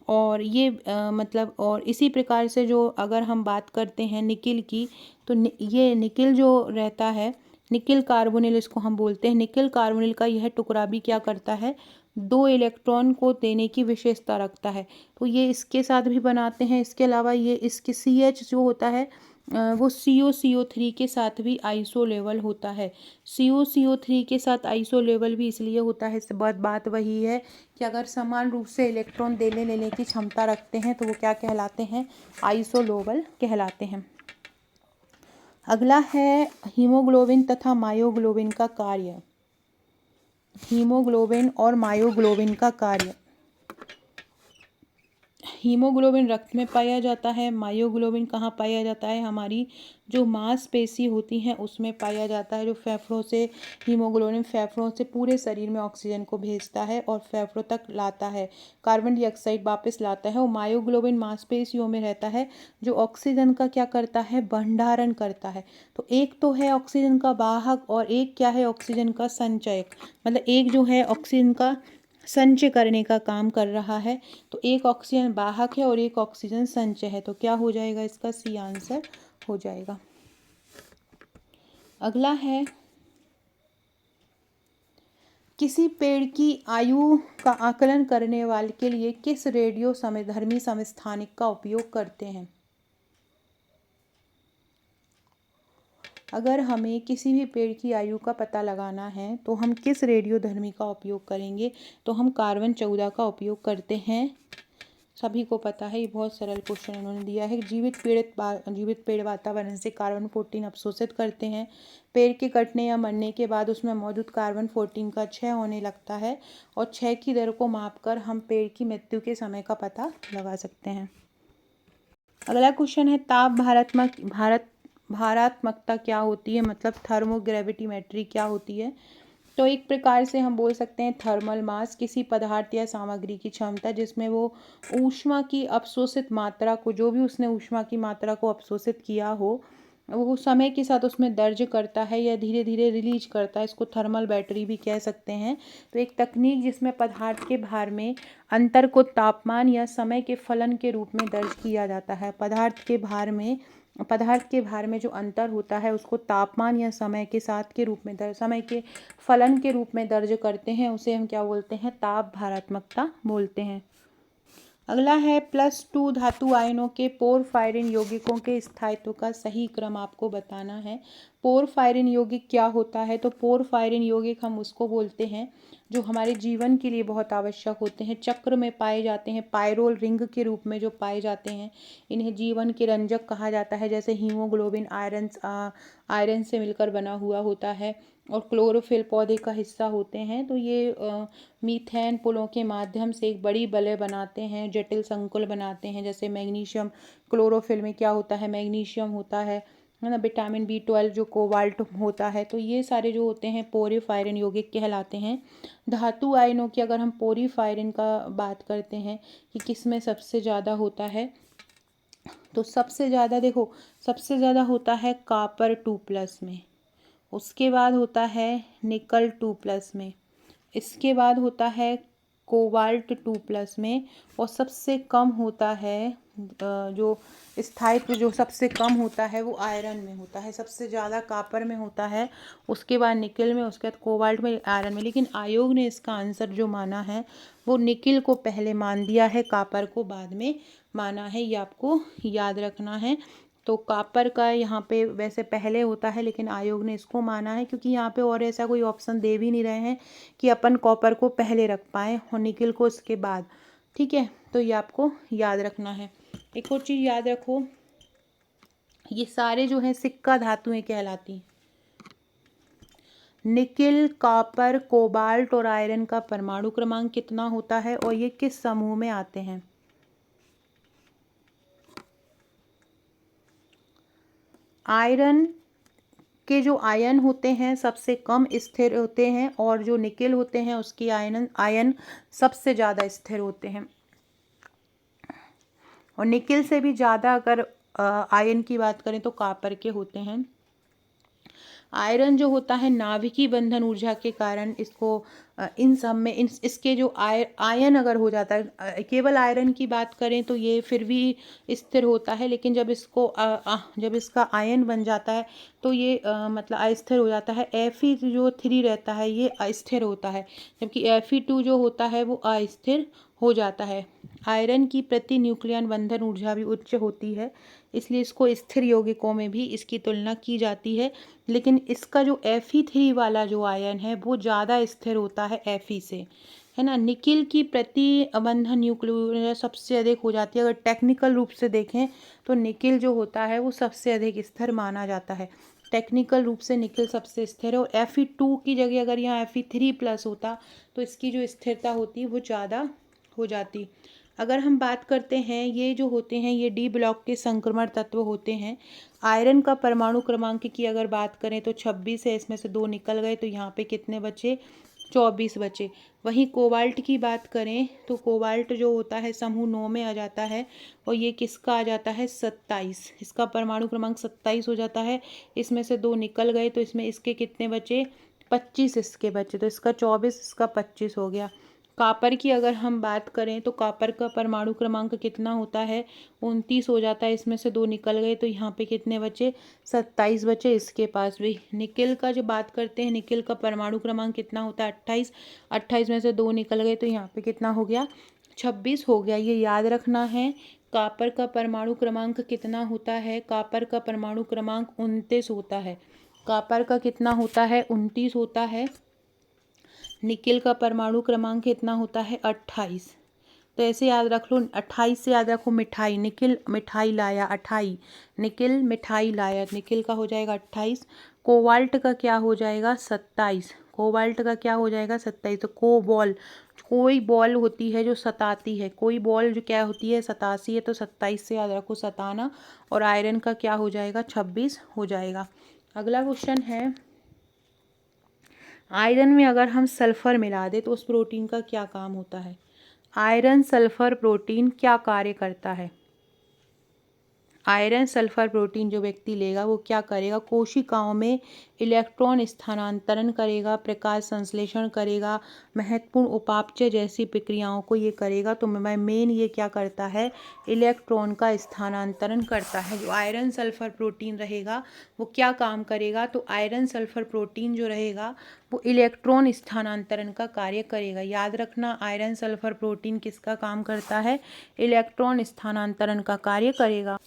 और ये मतलब, और इसी प्रकार से जो अगर हम बात करते हैं निकिल की, तो ये निकिल जो रहता है, निकिल कार्बोनिल इसको हम बोलते हैं। निकिल कार्बोनिल का यह टुकड़ा भी क्या करता है? 2 इलेक्ट्रॉन को देने की विशेषता रखता है, तो ये इसके साथ भी बनाते हैं। इसके अलावा ये इसके CH जो होता है वो CO3 के साथ भी आइसो लेवल होता है। CO3 के साथ आइसो लेवल भी इसलिए होता है, इस बात वही है कि अगर समान रूप से इलेक्ट्रॉन देने लेने की क्षमता रखते हैं तो वो क्या कहलाते हैं? आइसो लेवल कहलाते हैं। अगला है हीमोग्लोबिन तथा मायोग्लोबिन का कार्य। हीमोग्लोबिन और मायोग्लोबिन का कार्य। हीमोग्लोबिन रक्त में पाया जाता है, मायोग्लोबिन कहाँ पाया जाता है? हमारी जो मांसपेशी होती हैं उसमें पाया जाता है। जो फेफड़ों से हीमोग्लोबिन फेफड़ों से पूरे शरीर में ऑक्सीजन को भेजता है और फेफड़ों तक लाता है, कार्बन डाइऑक्साइड वापस लाता है। और मायोग्लोबिन मांसपेशियों में रहता है, जो ऑक्सीजन का क्या करता है? भंडारण करता है। तो एक तो है ऑक्सीजन का वाहक और एक क्या है? ऑक्सीजन का संचयक। मतलब एक जो है ऑक्सीजन का संचय करने का काम कर रहा है, तो एक ऑक्सीजन वाहक है और एक ऑक्सीजन संचय है। तो क्या हो जाएगा? इसका सी आंसर हो जाएगा। अगला है, किसी पेड़ की आयु का आकलन करने वाले के लिए किस रेडियो समधर्मी समस्थानिक का उपयोग करते हैं? अगर हमें किसी भी पेड़ की आयु का पता लगाना है तो हम किस रेडियोधर्मी का उपयोग करेंगे? तो हम कार्बन 14 का उपयोग करते हैं। सभी को पता है, ये बहुत सरल क्वेश्चन इन्होंने दिया है। जीवित पेड़ वातावरण से कार्बन 14 अवशोषित करते हैं। पेड़ के कटने या मरने के बाद उसमें मौजूद कार्बन 14 का क्षय होने लगता है और क्षय की दर को मापकर हम पेड़ की मृत्यु के समय का पता लगा सकते हैं। अगला क्वेश्चन है, ताप भारात्मकता क्या होती है? मतलब थर्मोग्रेविटीमेट्री क्या होती है? तो एक प्रकार से हम बोल सकते हैं थर्मल मास, किसी पदार्थ या सामग्री की क्षमता जिसमें वो ऊष्मा की अवशोषित मात्रा को, जो भी उसने ऊष्मा की मात्रा को अवशोषित किया हो, वो समय के साथ उसमें दर्ज करता है या धीरे धीरे रिलीज करता है। इसको थर्मल बैटरी भी कह सकते हैं। तो एक तकनीक जिसमें पदार्थ के भार में अंतर को तापमान या समय के फलन के रूप में दर्ज किया जाता है। पदार्थ के भार में जो अंतर होता है उसको तापमान या समय के साथ के रूप में समय के फलन के रूप में दर्ज करते हैं, उसे हम क्या बोलते हैं? ताप भारात्मकता बोलते हैं। अगला है, +2 धातु आयनों के पोरफायरिन यौगिकों के स्थायित्व का सही क्रम आपको बताना है। पोरफायरिन यौगिक क्या होता है? तो पोरफायरिन यौगिक हम उसको बोलते हैं जो हमारे जीवन के लिए बहुत आवश्यक होते हैं, चक्र में पाए जाते हैं, पायरोल रिंग के रूप में जो पाए जाते हैं। इन्हें जीवन के रंजक कहा जाता है। जैसे हीमोग्लोबिन आयरन से मिलकर बना हुआ होता है और क्लोरोफिल पौधे का हिस्सा होते हैं। तो ये मीथेन पुलों के माध्यम से एक बड़ी बलय बनाते हैं, जटिल संकुल बनाते हैं। जैसे मैग्नीशियम, क्लोरोफिल में क्या होता है? मैग्नीशियम होता है ना, विटामिन B12 जो कोबाल्ट होता है। तो ये सारे जो होते हैं पोरफायरिन यौगिक कहलाते हैं। धातु आयनों की अगर हम पोरफायरिन का बात करते हैं कि किस में सबसे ज़्यादा होता है, तो सबसे ज़्यादा होता है कॉपर 2+ में, उसके बाद होता है निकल 2+ में, इसके बाद होता है कोबाल्ट 2+ में, और सबसे कम होता है जो स्थायित्व जो सबसे कम होता है वो आयरन में होता है, सबसे ज़्यादा कॉपर में होता है, उसके बाद निकल में, उसके बाद कोबाल्ट में, आयरन में। लेकिन आयोग ने इसका आंसर जो माना है वो निकल को पहले मान दिया है, कॉपर को बाद में माना है, ये आपको याद रखना है। तो कॉपर का यहाँ पे वैसे पहले होता है, लेकिन आयोग ने इसको माना है क्योंकि यहाँ पे और ऐसा कोई ऑप्शन दे भी नहीं रहे हैं कि अपन कॉपर को पहले रख पाएँ और निकल को उसके बाद। ठीक है, तो ये आपको याद रखना है। एक और चीज़ याद रखो, ये सारे जो हैं सिक्का धातुएं कहलाती हैं। निकिल, कॉपर, कोबाल्ट और आयरन का परमाणु क्रमांक कितना होता है और ये किस समूह में आते हैं? आयरन के जो आयन होते हैं सबसे कम स्थिर होते हैं, और जो निकिल होते हैं उसकी आयन सबसे ज़्यादा स्थिर होते हैं। और निकिल से भी ज़्यादा अगर आयन की बात करें तो कॉपर के होते हैं। आयरन जो होता है नाभिकीय बंधन ऊर्जा के कारण इसको इन सब में इसके जो आयन अगर हो जाता है, केवल आयरन की बात करें तो ये फिर भी स्थिर होता है, लेकिन जब जब इसका आयन बन जाता है तो ये मतलब अस्थिर हो जाता है। Fe जो 3 रहता है ये अस्थिर होता है, जबकि Fe2 जो होता है वो अस्थिर हो जाता है। आयरन की प्रति न्यूक्लियन बंधन ऊर्जा भी उच्च होती है, इसलिए इसको स्थिर यौगिकों में भी इसकी तुलना की जाती है। लेकिन इसका जो Fe3 वाला जो आयन है वो ज़्यादा स्थिर होता है Fe से, है ना। निकिल की प्रति बंधन न्यूक्लियर सबसे अधिक हो जाती है। अगर टेक्निकल रूप से देखें तो निकिल जो होता है वो सबसे अधिक स्थिर माना जाता है, टेक्निकल रूप से निकिल सबसे स्थिर है। और Fe2 की जगह अगर यहाँ Fe3+ होता तो इसकी जो स्थिरता होती वो ज़्यादा हो जाती। अगर हम बात करते हैं, ये जो होते हैं ये डी ब्लॉक के संक्रमण तत्व होते हैं। आयरन का परमाणु क्रमांक की अगर बात करें तो 26 है, इसमें से 2 निकल गए तो यहाँ पे कितने बचे? 24 बचे। वहीं कोबाल्ट की बात करें तो कोबाल्ट जो होता है समूह 9 में आ जाता है, और ये किसका आ जाता है? 27। इसका परमाणु क्रमांक 27 हो जाता है, इसमें से 2 निकल गए तो इसमें इसके कितने बचे? 25 इसके बचे, तो इसका 24, इसका 25 हो गया। कॉपर की अगर हम बात करें तो कॉपर का परमाणु क्रमांक कितना होता है? 29 हो जाता है, इसमें से 2 निकल गए तो यहाँ पे कितने बचे? 27 बचे इसके पास भी। निकिल का जो बात करते हैं, निकिल का परमाणु क्रमांक कितना होता है? 28। 28 में से 2 निकल गए तो यहाँ पे कितना हो गया? 26 हो गया। ये याद रखना है। कॉपर का परमाणु क्रमांक कितना होता है? कॉपर का परमाणु क्रमांक 29 होता है। कॉपर का कितना होता है? 29 होता है। निकिल का परमाणु क्रमांक कितना होता है? 28। तो ऐसे याद रख लो, 28 से याद रखो मिठाई, निकिल मिठाई लाया 28, निकिल मिठाई लाया, निकिल का हो जाएगा 28। कोबाल्ट का क्या हो जाएगा? 27। कोबाल्ट का क्या हो जाएगा? 27। तो कोई बॉल होती है जो सताती है, कोई बॉल जो क्या होती है? सतासी है, तो 27 से याद रखो सताना। और आयरन का क्या हो जाएगा? 26 हो जाएगा। अगला क्वेश्चन है, आयरन में अगर हम सल्फर मिला दें तो उस प्रोटीन का क्या काम होता है? आयरन सल्फर प्रोटीन क्या कार्य करता है? आयरन सल्फर प्रोटीन जो व्यक्ति लेगा वो क्या करेगा? कोशिकाओं में इलेक्ट्रॉन स्थानांतरण करेगा, प्रकाश संश्लेषण करेगा, महत्वपूर्ण उपापचय जैसी प्रक्रियाओं को ये करेगा। तो मेन ये क्या करता है? इलेक्ट्रॉन का स्थानांतरण करता है। जो आयरन सल्फर प्रोटीन रहेगा वो क्या काम करेगा? तो आयरन सल्फर प्रोटीन जो रहेगा वो इलेक्ट्रॉन स्थानांतरण का कार्य करेगा। याद रखना, आयरन सल्फर प्रोटीन किसका काम करता है? इलेक्ट्रॉन स्थानांतरण का कार्य करेगा।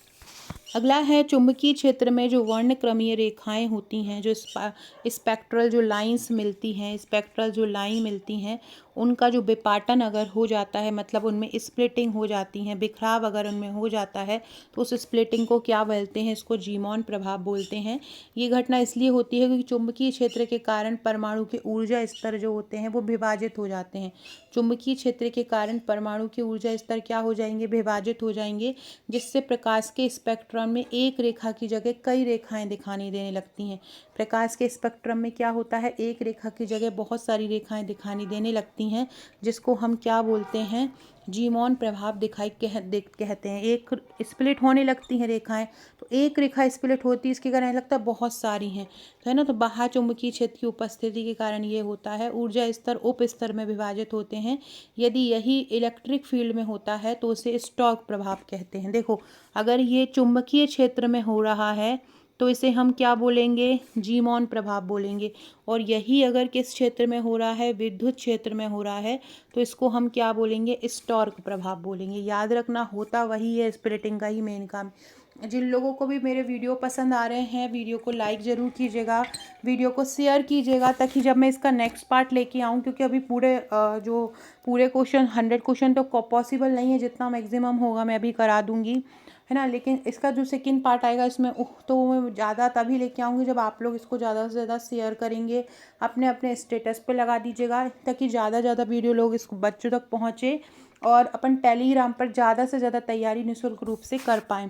अगला है, चुंबकीय क्षेत्र में जो वर्णक्रमीय रेखाएं होती हैं, जो स्पेक्ट्रल जो लाइंस मिलती हैं, स्पेक्ट्रल जो लाइन मिलती हैं, उनका जो विपाटन अगर हो जाता है, मतलब उनमें स्प्लिटिंग हो जाती हैं, बिखराव अगर उनमें हो जाता है तो उस स्प्लिटिंग को क्या बोलते हैं? इसको जीमॉन प्रभाव बोलते हैं। ये घटना इसलिए होती है क्योंकि चुंबकीय क्षेत्र के कारण परमाणु के ऊर्जा स्तर जो होते हैं वो विभाजित हो जाते हैं। चुंबकीय क्षेत्र के कारण परमाणु के ऊर्जा स्तर क्या हो जाएंगे? विभाजित हो जाएंगे, जिससे प्रकाश के स्पेक्ट्रम में एक रेखा की जगह कई रेखाएं दिखाई देने लगती हैं। प्रकाश के स्पेक्ट्रम में क्या होता है? एक रेखा की जगह बहुत सारी रेखाएं दिखाई देने लगती होती हैं, जिसको हम क्या बोलते हैं, जीमोन प्रभाव दिखाई कहते हैं। एक स्प्लिट होने लगती हैं रेखाएं, तो एक रेखा स्प्लिट होती है, इसके कारण लगता है बहुत सारी हैं, तो है ना। तो बाह्य चुंबकीय क्षेत्र की उपस्थिति के कारण ये होता है। ऊर्जा स्तर उप स्तर में विभाजित होते हैं। यदि यही इलेक्ट्रिक फील्ड में होता है तो उसे स्टोक प्रभाव कहते हैं। देखो, अगर ये चुंबकीय क्षेत्र में हो रहा है तो इसे हम क्या बोलेंगे, जीमोन प्रभाव बोलेंगे। और यही अगर किस क्षेत्र में हो रहा है, विद्युत क्षेत्र में हो रहा है, तो इसको हम क्या बोलेंगे, स्टोर्क प्रभाव बोलेंगे। याद रखना, होता वही है, स्प्लिटिंग का ही मेन काम। जिन लोगों को भी मेरे वीडियो पसंद आ रहे हैं, वीडियो को लाइक ज़रूर कीजिएगा, वीडियो को शेयर कीजिएगा, ताकि जब मैं इसका नेक्स्ट पार्ट लेके आऊँ, क्योंकि अभी जो पूरे क्वेश्चन 100 क्वेश्चन तो पॉसिबल नहीं है, जितना मैक्सिमम होगा मैं अभी करा दूँगी, है ना। लेकिन इसका जो सेकंड पार्ट आएगा इसमें तो मैं ज़्यादा तभी लेके आऊँगी जब आप लोग इसको ज़्यादा से ज़्यादा शेयर करेंगे, अपने अपने स्टेटस पे लगा दीजिएगा, ताकि ज़्यादा ज़्यादा वीडियो लोग इसको बच्चों तक पहुँचे और अपन टेलीग्राम पर ज़्यादा से ज़्यादा तैयारी निःशुल्क रूप से कर पाएँ।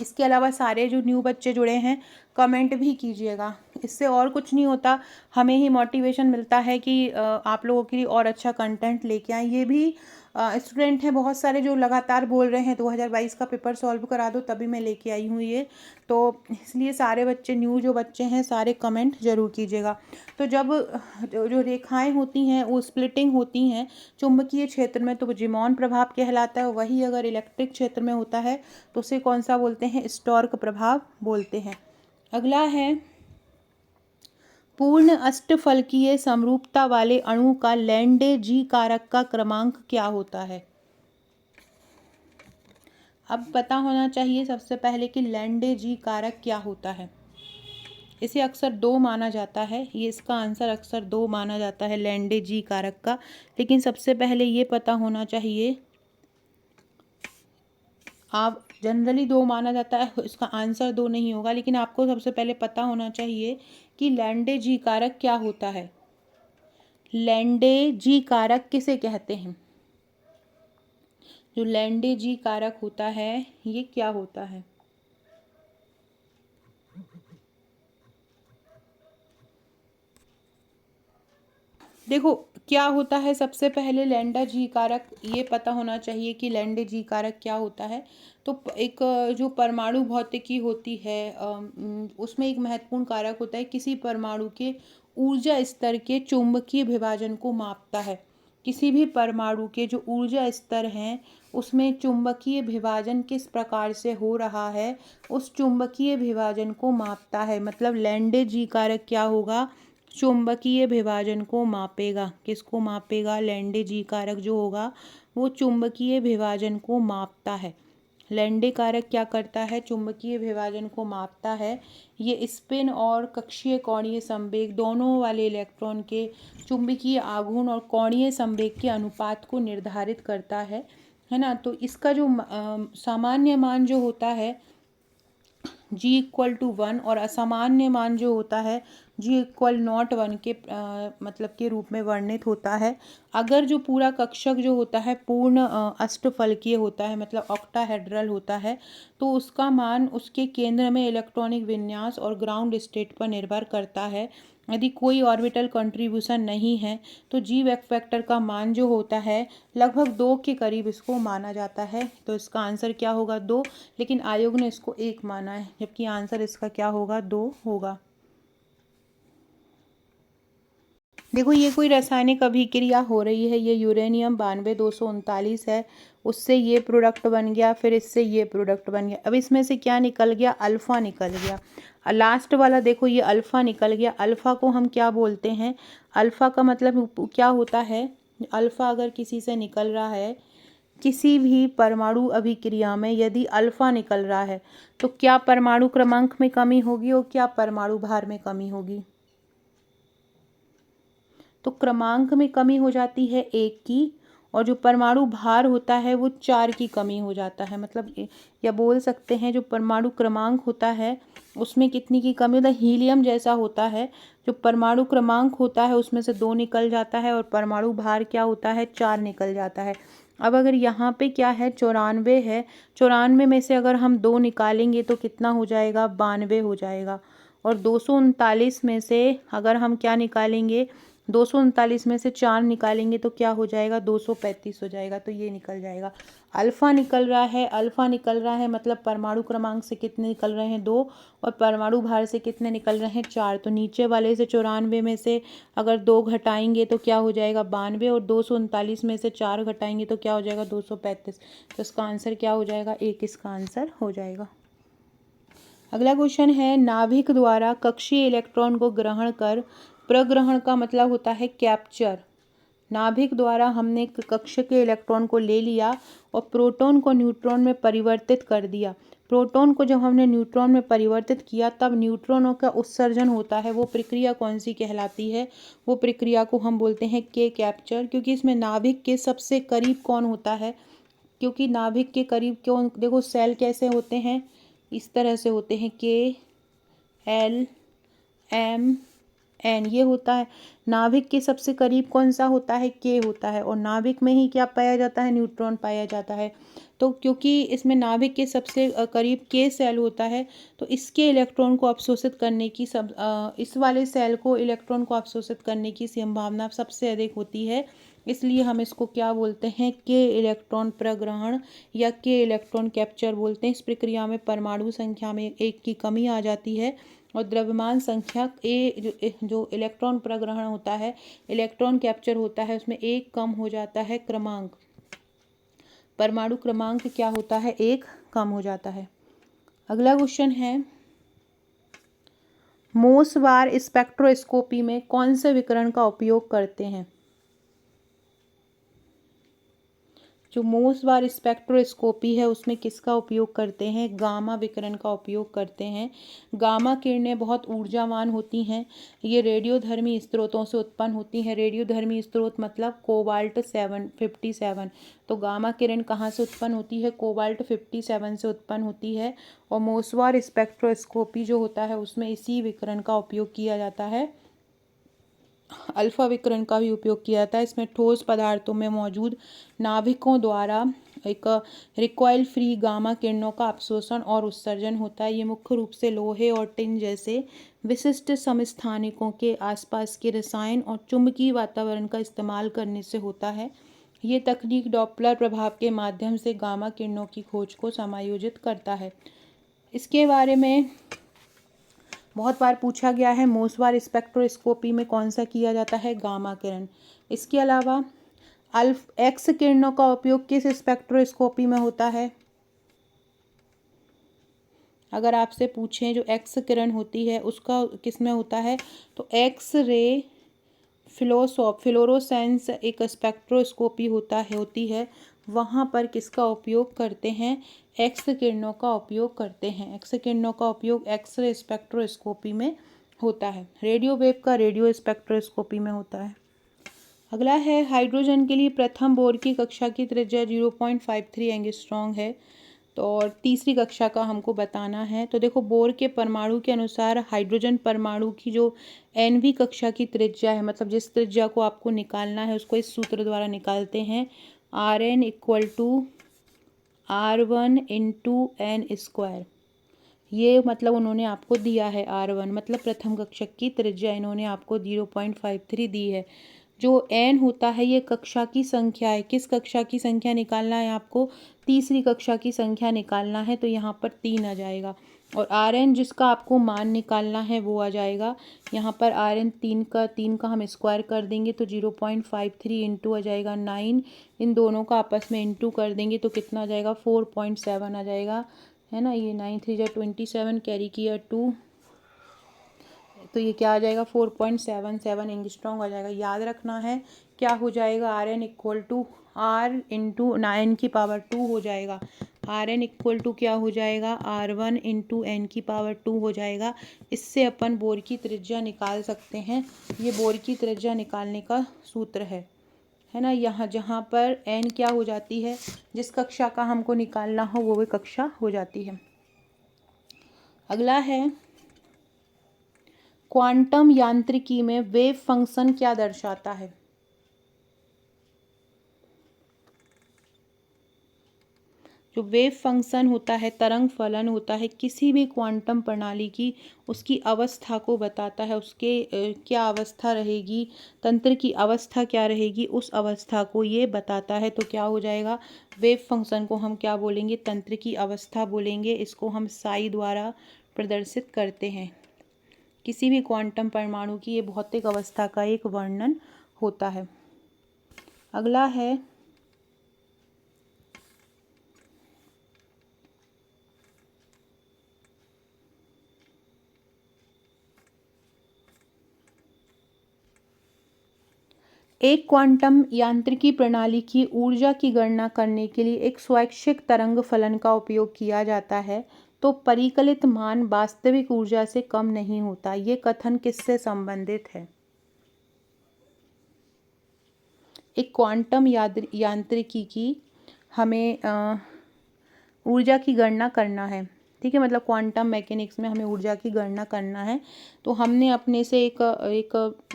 इसके अलावा सारे जो न्यू बच्चे जुड़े हैं, कमेंट भी कीजिएगा। इससे और कुछ नहीं होता, हमें ही मोटिवेशन मिलता है कि आप लोगों के लिए और अच्छा कंटेंट लेके आएँ। ये भी स्टूडेंट हैं बहुत सारे जो लगातार बोल रहे हैं 2022 का पेपर सॉल्व करा दो, तभी मैं लेके आई हूँ ये। तो इसलिए सारे बच्चे, न्यू जो बच्चे हैं, सारे कमेंट ज़रूर कीजिएगा। तो जब जो रेखाएं होती हैं वो स्प्लिटिंग होती हैं चुंबकीय क्षेत्र में, तो वो जीमोन प्रभाव कहलाता है। वही अगर इलेक्ट्रिक क्षेत्र में होता है तो उसे कौन सा बोलते हैं, स्टोर्क प्रभाव बोलते हैं। अगला है, पूर्ण अष्टफलकीय समरूपता वाले अणु का लैंडे जी कारक का क्रमांक क्या होता है। अब पता होना चाहिए सबसे पहले कि लैंडे जी कारक क्या होता है। इसे अक्सर 2 माना जाता है, ये इसका आंसर अक्सर 2 माना जाता है लैंडे जी कारक का। लेकिन सबसे पहले ये पता होना चाहिए, आप जनरली 2 माना जाता है, इसका आंसर 2 नहीं होगा, लेकिन आपको सबसे पहले पता होना चाहिए कि लैंडे जी कारक क्या होता है। लैंडे जी कारक किसे कहते हैं, जो लैंडे जी कारक होता है ये क्या होता है। देखो क्या होता है, सबसे पहले लैंडा जी कारक ये पता होना चाहिए कि लैंडे जी कारक क्या होता है। तो एक जो परमाणु भौतिकी होती है, उसमें एक महत्वपूर्ण कारक होता है, किसी परमाणु के ऊर्जा स्तर के चुंबकीय विभाजन को मापता है। किसी भी परमाणु के जो ऊर्जा स्तर हैं उसमें चुंबकीय विभाजन किस प्रकार से हो रहा है, उस चुंबकीय विभाजन को मापता है। मतलब लैंडे जी कारक क्या होगा, चुंबकीय विभाजन को मापेगा। किसको मापेगा, लैंडे जी कारक जो होगा वो चुंबकीय विभाजन को मापता है। लैंडे कारक क्या करता है, चुंबकीय विभाजन को मापता है। ये स्पिन और कक्षीय कोणीय संवेग दोनों वाले इलेक्ट्रॉन के चुंबकीय आघूर्ण और कोणीय संवेग के अनुपात को निर्धारित करता है ना। तो इसका जो सामान्य मान जो होता है G=1 और असामान्य मान जो होता है G=1 के मतलब के रूप में वर्णित होता है। अगर जो पूरा कक्षक जो होता है पूर्ण अष्टफलकीय होता है, मतलब ऑक्टाहेड्रल होता है, तो उसका मान उसके केंद्र में इलेक्ट्रॉनिक विन्यास और ग्राउंड स्टेट पर निर्भर करता है। यदि कोई ऑर्बिटल कंट्रीब्यूशन नहीं है तो जी फैक्टर का मान जो होता है लगभग 2 के करीब इसको माना जाता है। तो इसका आंसर क्या होगा, 2, लेकिन आयोग ने इसको 1 माना है, जबकि आंसर इसका क्या होगा, 2 होगा। देखो ये कोई रासायनिक अभिक्रिया हो रही है, ये यूरेनियम 92 है, उससे ये प्रोडक्ट बन गया, फिर इससे ये प्रोडक्ट बन गया। अब इसमें से क्या निकल गया, अल्फ़ा निकल गया। लास्ट वाला देखो ये अल्फ़ा निकल गया। अल्फ़ा को हम क्या बोलते हैं, अल्फ़ा का मतलब क्या होता है, अल्फ़ा अगर किसी से निकल रहा है, किसी भी परमाणु अभिक्रिया में यदि अल्फ़ा निकल रहा है तो क्या परमाणु क्रमांक में कमी होगी और क्या परमाणु भार में कमी होगी। तो क्रमांक में कमी हो जाती है 1 की, और जो परमाणु भार होता है वो 4 की कमी हो जाता है। मतलब या बोल सकते हैं जो परमाणु क्रमांक होता है उसमें कितनी की कमी, मतलब हीलियम जैसा होता है। जो परमाणु क्रमांक होता है उसमें से 2 निकल जाता है और परमाणु भार क्या होता है, 4 निकल जाता है। अब अगर यहाँ पे क्या है, 94 है, 94 में से अगर हम 2 निकालेंगे तो कितना हो जाएगा, 92 हो जाएगा। और 239 में से अगर हम क्या निकालेंगे, 239 में से 4 निकालेंगे तो क्या हो जाएगा, 235 हो जाएगा। तो ये निकल जाएगा। अल्फ़ा निकल रहा है, अल्फ़ा निकल रहा है मतलब परमाणु क्रमांक से कितने निकल रहे हैं, 2, और परमाणु भार से कितने निकल रहे हैं, 4। तो नीचे वाले से 94 में से अगर 2 घटाएंगे तो क्या हो जाएगा, 92, और 239 में से 4 घटाएंगे तो क्या हो जाएगा, 235। तो इसका आंसर क्या हो जाएगा, 1 इसका आंसर हो जाएगा। अगला क्वेश्चन है, नाभिक द्वारा कक्षीय इलेक्ट्रॉन को ग्रहण कर, प्रग्रहण का मतलब होता है कैप्चर। नाभिक द्वारा हमने कक्ष के इलेक्ट्रॉन को ले लिया और प्रोटॉन को न्यूट्रॉन में परिवर्तित कर दिया। प्रोटॉन को जब हमने न्यूट्रॉन में परिवर्तित किया तब न्यूट्रॉनों का उत्सर्जन होता है। वो प्रक्रिया कौन सी कहलाती है, वो प्रक्रिया को हम बोलते हैं के कैप्चर। क्योंकि इसमें नाभिक के सबसे करीब कौन होता है, क्योंकि नाभिक के करीब क्यों, देखो सेल कैसे होते हैं, इस तरह से होते हैं, के एल एम एन ये होता है। नाभिक के सबसे करीब कौन सा होता है, के होता है, और नाभिक में ही क्या पाया जाता है, न्यूट्रॉन पाया जाता है। तो क्योंकि इसमें नाभिक के सबसे करीब के सेल होता है तो इसके इलेक्ट्रॉन को अवशोषित करने की इस वाले सेल को इलेक्ट्रॉन को अवशोषित करने की संभावना सबसे अधिक होती है। इसलिए हम इसको क्या बोलते हैं, के इलेक्ट्रॉन प्रग्रहण या के इलेक्ट्रॉन कैप्चर बोलते हैं। इस प्रक्रिया में परमाणु संख्या में 1 की कमी आ जाती है और द्रव्यमान संख्या जो इलेक्ट्रॉन प्रग्रहण होता है, इलेक्ट्रॉन कैप्चर होता है, उसमें 1 कम हो जाता है क्रमांक, परमाणु क्रमांक क्या होता है, 1 कम हो जाता है। अगला क्वेश्चन है, मोसवार स्पेक्ट्रोस्कोपी में कौन से विकिरण का उपयोग करते हैं। जो मोसवार स्पेक्ट्रोस्कोपी है उसमें किसका उपयोग करते हैं, गामा विकिरण का उपयोग करते हैं। गामा किरणें बहुत ऊर्जावान होती हैं, ये रेडियोधर्मी स्रोतों से उत्पन्न होती हैं। रेडियोधर्मी स्रोत मतलब कोबाल्ट 57। तो गामा किरण कहाँ से उत्पन्न होती है, कोबाल्ट 57 से उत्पन्न होती है। और मोसवार स्पेक्ट्रोस्कोपी जो होता है उसमें इसी विकिरण का उपयोग किया जाता है। अल्फा विकिरण का भी उपयोग किया जाता है। इसमें ठोस पदार्थों में मौजूद नाभिकों द्वारा एक रिकॉइल फ्री गामा किरणों का अवशोषण और उत्सर्जन होता है। ये मुख्य रूप से लोहे और टिन जैसे विशिष्ट समस्थानिकों के आसपास के रसायन और चुंबकीय वातावरण का इस्तेमाल करने से होता है। ये तकनीक डॉपलर प्रभाव के माध्यम से गामा किरणों की खोज को समायोजित करता है। इसके बारे में बहुत बार पूछा गया है, मोसवार स्पेक्ट्रोस्कोपी में कौन सा किया जाता है, गामा किरण। इसके अलावा एक्स किरणों का उपयोग किस स्पेक्ट्रोस्कोपी में होता है। अगर आपसे पूछें जो एक्स किरण होती है उसका किस में होता है, तो एक्स रे फ्लोरोसेंस एक स्पेक्ट्रोस्कोपी होती है, वहाँ पर किसका उपयोग करते हैं, एक्स किरणों का उपयोग करते हैं। एक्स किरणों का उपयोग एक्सरे स्पेक्ट्रोस्कोपी में होता है। रेडियो वेव का रेडियो स्पेक्ट्रोस्कोपी में होता है। अगला है, हाइड्रोजन के लिए प्रथम बोर की कक्षा की त्रिज्या 0.53 एंगस्ट्रॉम है। तो और तीसरी कक्षा का हमको बताना है। तो देखो बोर के परमाणु के अनुसार हाइड्रोजन परमाणु की जो एनवी कक्षा की त्रिज्या है, मतलब जिस त्रिज्या को आपको निकालना है उसको इस सूत्र द्वारा निकालते हैं, Rn = R1 × n²। ये मतलब उन्होंने आपको दिया है R1, मतलब प्रथम कक्षा की त्रिज्या इन्होंने आपको 0.53 दी है। जो n होता है ये कक्षा की संख्या है। किस कक्षा की संख्या निकालना है आपको, तीसरी कक्षा की संख्या निकालना है, तो यहाँ पर 3 आ जाएगा। और Rn जिसका आपको मान निकालना है वो आ जाएगा यहाँ पर Rn 3 का हम स्क्वायर कर देंगे तो 0.53 इंटू आ जाएगा 9। इन दोनों का आपस में इंटू कर देंगे तो कितना आ जाएगा, 4.7 आ जाएगा, है ना। ये 9 3 जा 27, कैरी किया 2, तो ये क्या आ जाएगा, 4.77 एंगस्ट्रॉम आ जाएगा। याद रखना है क्या हो जाएगा, Rn = R × 9⁻² हो जाएगा। Rn = क्या हो जाएगा, R1 × n⁻² हो जाएगा। इससे अपन बोर की त्रिज्या निकाल सकते हैं। ये बोर की त्रिज्या निकालने का सूत्र है ना। यहाँ जहाँ पर n क्या हो जाती है, जिस कक्षा का हमको निकालना हो वो कक्षा हो जाती है। अगला है, क्वांटम यांत्रिकी में वेव फंक्शन क्या दर्शाता है। जो वेव फंक्शन होता है, तरंग फलन होता है किसी भी क्वांटम प्रणाली की, उसकी अवस्था को बताता है। उसके क्या अवस्था रहेगी, तंत्र की अवस्था क्या रहेगी, उस अवस्था को ये बताता है। तो क्या हो जाएगा, वेव फंक्शन को हम क्या बोलेंगे, तंत्र की अवस्था बोलेंगे। इसको हम साई द्वारा प्रदर्शित करते हैं। किसी भी क्वांटम परमाणु की ये भौतिक अवस्था का एक वर्णन होता है। अगला है एक क्वांटम यांत्रिकी प्रणाली की ऊर्जा की गणना करने के लिए एक स्वैच्छिक तरंग फलन का उपयोग किया जाता है, तो परिकलित मान वास्तविक ऊर्जा से कम नहीं होता। ये कथन किससे संबंधित है? एक क्वांटम यांत्रिकी की हमें ऊर्जा की गणना करना है, ठीक है, मतलब क्वांटम मैकेनिक्स में हमें ऊर्जा की गणना करना है। तो हमने अपने से एक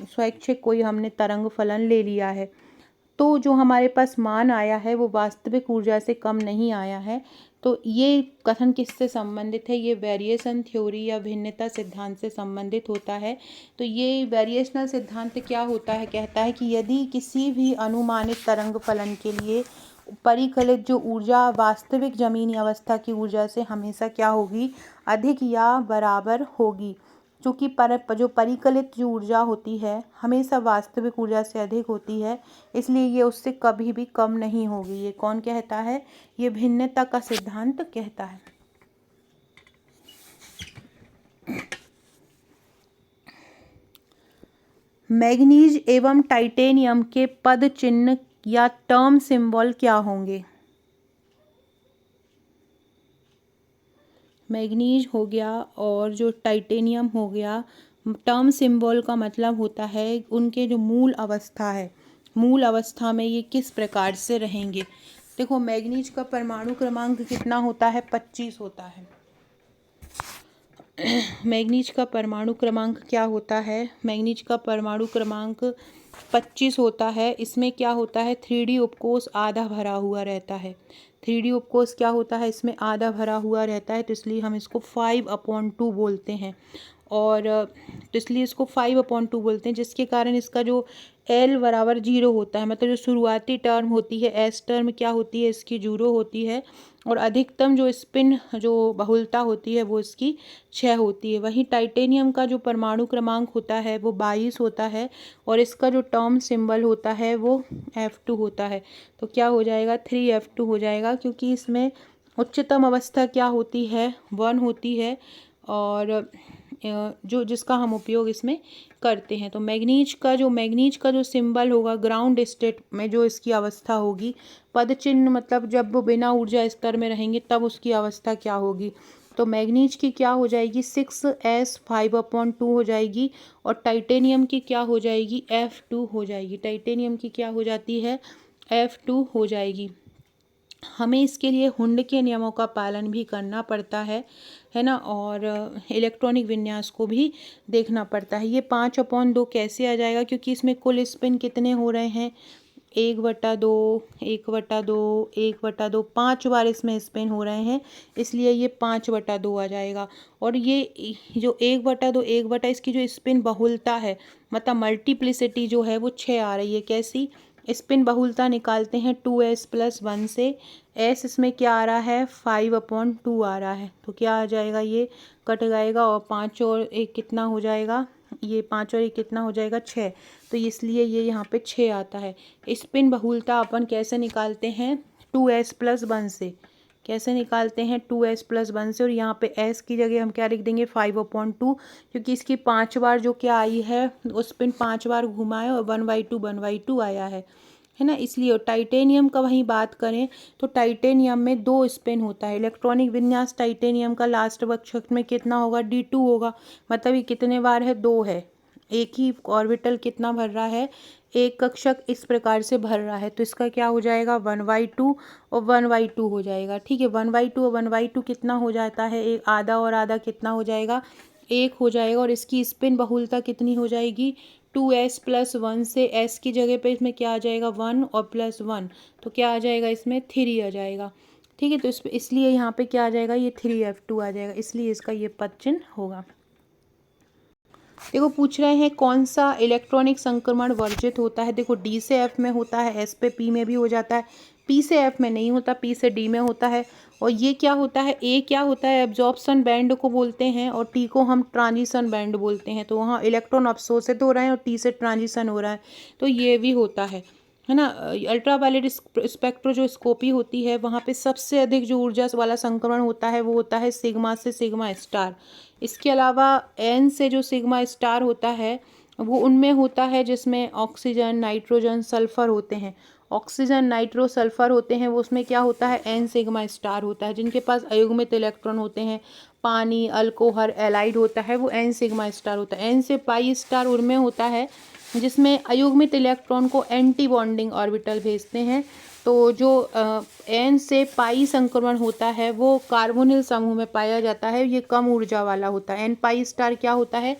स्वैच्छिक कोई हमने तरंग फलन ले लिया है, तो जो हमारे पास मान आया है वो वास्तविक ऊर्जा से कम नहीं आया है। तो ये कथन किससे संबंधित है? ये वेरिएशन थ्योरी या भिन्नता सिद्धांत से संबंधित होता है। तो ये वेरिएशनल सिद्धांत क्या होता है, कहता है कि यदि किसी भी अनुमानित तरंग फलन के लिए परिकलित जो ऊर्जा वास्तविक जमीनी अवस्था की ऊर्जा से हमेशा क्या होगी, अधिक या बराबर होगी। चूँकि जो परिकलित जो ऊर्जा होती है हमेशा वास्तविक ऊर्जा से अधिक होती है, इसलिए ये उससे कभी भी कम नहीं होगी। ये कौन कहता है? ये भिन्नता का सिद्धांत कहता है। मैग्नीज एवं टाइटेनियम के पद चिन्ह या टर्म सिंबल क्या होंगे? मैग्नीज हो गया और जो टाइटेनियम हो गया, टर्म सिंबल का मतलब होता है उनके जो मूल अवस्था है, मूल अवस्था में ये किस प्रकार से रहेंगे। देखो, मैग्नीज का परमाणु क्रमांक कितना होता है? 25 होता है। मैग्नीज का परमाणु क्रमांक क्या होता है? मैग्नीज का परमाणु क्रमांक 25 होता है। इसमें क्या होता है, 3D उपकोष आधा भरा हुआ रहता है। 3D उपकोष क्या होता है, इसमें आधा भरा हुआ रहता है, तो इसलिए हम इसको 5/2 बोलते हैं। और तो इसलिए इसको 5/2 बोलते हैं, जिसके कारण इसका जो L बराबर 0 होता है, मतलब जो शुरुआती टर्म होती है S टर्म क्या होती है, इसकी 0 होती है। और अधिकतम जो स्पिन जो बहुलता होती है वो इसकी 6 होती है। वहीं टाइटेनियम का जो परमाणु क्रमांक होता है वो 22 होता है, और इसका जो टर्म सिंबल होता है वो F2 होता है। तो क्या हो जाएगा, 3F2 हो जाएगा, क्योंकि इसमें उच्चतम अवस्था क्या होती है, 1 होती है, और जो जिसका हम उपयोग इसमें करते हैं। तो मैग्नीज का जो सिंबल होगा ग्राउंड स्टेट में, जो इसकी अवस्था होगी, पद चिन्ह मतलब जब वो बिना ऊर्जा स्तर में रहेंगे तब उसकी अवस्था क्या होगी। तो मैग्नीज की क्या हो जाएगी, 6s5/2 हो जाएगी, और टाइटेनियम की क्या हो जाएगी, F2 हो जाएगी। टाइटेनियम की क्या हो जाती है, F2 हो जाएगी। हमें इसके लिए हुंड के नियमों का पालन भी करना पड़ता है ना, और इलेक्ट्रॉनिक विन्यास को भी देखना पड़ता है। ये 5/2 कैसे आ जाएगा, क्योंकि इसमें कुल स्पिन कितने हो रहे हैं, 1/2, 1/2, 1/2, 5 बार इसमें स्पिन हो रहे हैं, इसलिए ये 5/2 आ जाएगा। और ये जो 1/2 इसकी जो स्पिन बहुलता है, मतलब मल्टीप्लिसिटी जो है वो 6 आ रही है। कैसी? स्पिन बहुलता निकालते हैं 2s+1 से। s इसमें क्या आ रहा है, 5/2 आ रहा है, तो क्या आ जाएगा, ये कट जाएगा, और 5 और 1 कितना हो जाएगा, ये 5 और 1 कितना हो जाएगा, 6। तो इसलिए ये यहाँ पे 6 आता है। स्पिन बहुलता अपन कैसे निकालते हैं, 2s+1 से। कैसे निकालते हैं, 2s+1 से, और यहाँ पे s की जगह हम क्या लिख देंगे, 5/2, क्योंकि इसकी 5 बार जो क्या आई है, उस स्पिन 5 बार घुमाए और 1/2 आया है ना, इसलिए। टाइटेनियम का वहीं बात करें तो टाइटेनियम में 2 स्पिन होता है। इलेक्ट्रॉनिक विन्यास टाइटेनियम का लास्ट कक्षक में कितना होगा, D2 होगा, मतलब ये कितने बार है, 2 है। एक ही ऑर्बिटल कितना भर रहा है, एक कक्षक इस प्रकार से भर रहा है, तो इसका क्या हो जाएगा, 1/2 और 1/2 हो जाएगा। ठीक है, 1/2 और 1/2 कितना हो जाता है, एक आधा और आधा कितना हो जाएगा, 1 हो जाएगा। और इसकी स्पिन बहुलता कितनी हो जाएगी, 2s+1 से। s की जगह पे इसमें क्या आ जाएगा, 1 और +1, तो क्या आ जाएगा, इसमें 3 आ जाएगा। ठीक है, तो इसलिए यहाँ पे क्या आ जाएगा, ये 3F2 आ जाएगा, इसलिए इसका ये पद चिन्ह होगा। देखो पूछ रहे हैं कौन सा इलेक्ट्रॉनिक संक्रमण वर्जित होता है। देखो डी से एफ में होता है, एस पे पी में भी हो जाता है, पी से एफ में नहीं होता, पी से डी में होता है। और ये क्या होता है, ए क्या होता है, एब्जॉर्प्शन बैंड को बोलते हैं, और टी को हम ट्रांजिशन बैंड बोलते हैं। तो वहाँ इलेक्ट्रॉन अवशोषित हो रहे हैं और टी से ट्रांजिशन हो रहा है, तो ये भी होता है ना। अल्ट्रावायलेट स्पेक्ट्रोस्कोपी होती है, वहाँ पे सबसे अधिक जो ऊर्जा वाला संक्रमण होता है वो होता है सिग्मा से सिग्मा स्टार। इसके अलावा एन से जो सिग्मा स्टार होता है वो उनमें होता है जिसमें ऑक्सीजन, नाइट्रोजन, सल्फर होते हैं। ऑक्सीजन, नाइट्रो, सल्फर होते हैं, वो उसमें क्या होता है, एन सिग्मा स्टार होता है। जिनके पास अयुग्मित इलेक्ट्रॉन होते हैं, पानी, अल्कोहल, एलाइड होता है, वो एन सिग्मा स्टार होता है। एन से पाई स्टार उनमें होता है जिसमें अयुग्मित इलेक्ट्रॉन को एंटी बॉन्डिंग ऑर्बिटल भेजते हैं। तो जो एन से पाई संक्रमण होता है वो कार्बोनिल समूह में पाया जाता है, ये कम ऊर्जा वाला होता है। एन पाई स्टार क्या होता है,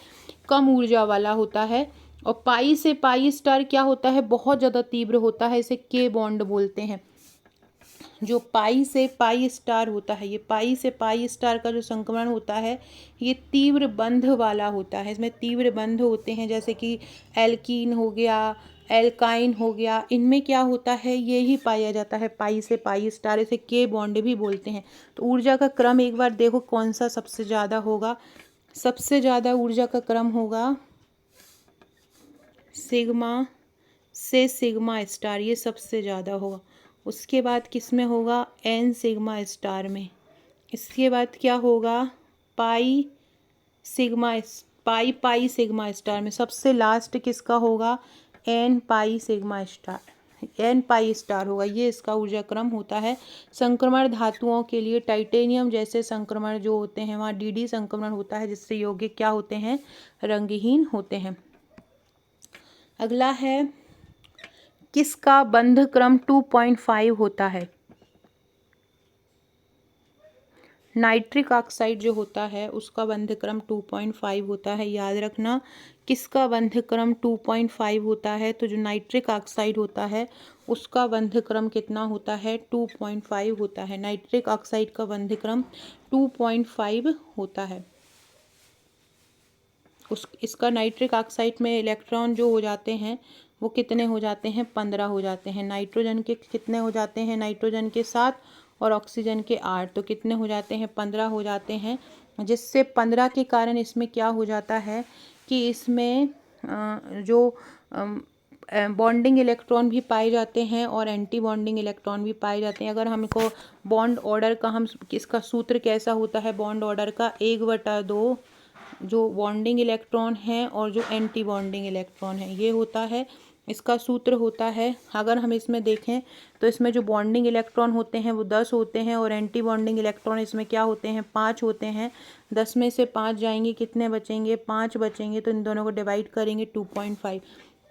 कम ऊर्जा वाला होता है। और पाई से पाई स्टार क्या होता है, बहुत ज़्यादा तीव्र होता है, इसे के बॉन्ड बोलते हैं। जो पाई से पाई स्टार होता है, ये पाई से पाई स्टार का जो संक्रमण होता है ये तीव्र बंध वाला होता है। इसमें तीव्र बंध होते हैं, जैसे कि एल्कीन हो गया, एल्काइन हो गया, इनमें क्या होता है, ये ही पाया जाता है पाई से पाई स्टार, इसे के बॉन्ड भी बोलते हैं। तो ऊर्जा का क्रम एक बार देखो कौन सा सबसे ज़्यादा होगा। सबसे ज़्यादा ऊर्जा का क्रम होगा सिग्मा से सिग्मा स्टार, ये सबसे ज़्यादा होगा। उसके बाद किस में होगा, एन सिग्मा स्टार में। इसके बाद क्या होगा, पाई पाई सिग्मा स्टार में। सबसे लास्ट किसका होगा, n pi sigma star, n pi star होगा। ये इसका ऊर्जा क्रम होता है। संक्रमण धातुओं के लिए टाइटेनियम जैसे संक्रमण जो होते हैं वहाँ डी संक्रमण होता है, जिससे यौगिक क्या होते हैं, रंगहीन होते हैं। अगला है किसका बंध क्रम 2.5 होता है। नाइट्रिक ऑक्साइड जो होता है उसका बंध क्रम 2.5 होता है, याद रखना। किसका बंध क्रम 2.5 होता है, तो जो नाइट्रिक ऑक्साइड होता है उसका बंध क्रम कितना होता है, 2.5 होता है। नाइट्रिक ऑक्साइड का बंध क्रम 2.5 होता है। इसका नाइट्रिक ऑक्साइड में इलेक्ट्रॉन जो हो जाते हैं वो कितने हो जाते हैं, 15 हो जाते हैं। नाइट्रोजन के कितने हो जाते हैं, नाइट्रोजन के 7 और ऑक्सीजन के 8, तो कितने हो जाते हैं, 15 हो जाते हैं। जिससे 15 के कारण इसमें क्या हो जाता है कि इसमें जो बॉन्डिंग इलेक्ट्रॉन भी पाए जाते हैं और एंटी बॉन्डिंग इलेक्ट्रॉन भी पाए जाते हैं। अगर हमको बॉन्ड ऑर्डर का हम इसका सूत्र कैसा होता है, बॉन्ड ऑर्डर का 1/2 जो बॉन्डिंग इलेक्ट्रॉन है और जो एंटी बॉन्डिंग इलेक्ट्रॉन है, ये होता है इसका सूत्र होता है। अगर हम इसमें देखें तो इसमें जो बॉन्डिंग इलेक्ट्रॉन होते हैं वो 10 होते हैं और एंटी बॉन्डिंग इलेक्ट्रॉन इसमें क्या होते हैं, 5 होते हैं। 10 में से 5 जाएंगे, कितने बचेंगे, 5 बचेंगे। तो इन दोनों को डिवाइड करेंगे 2.5।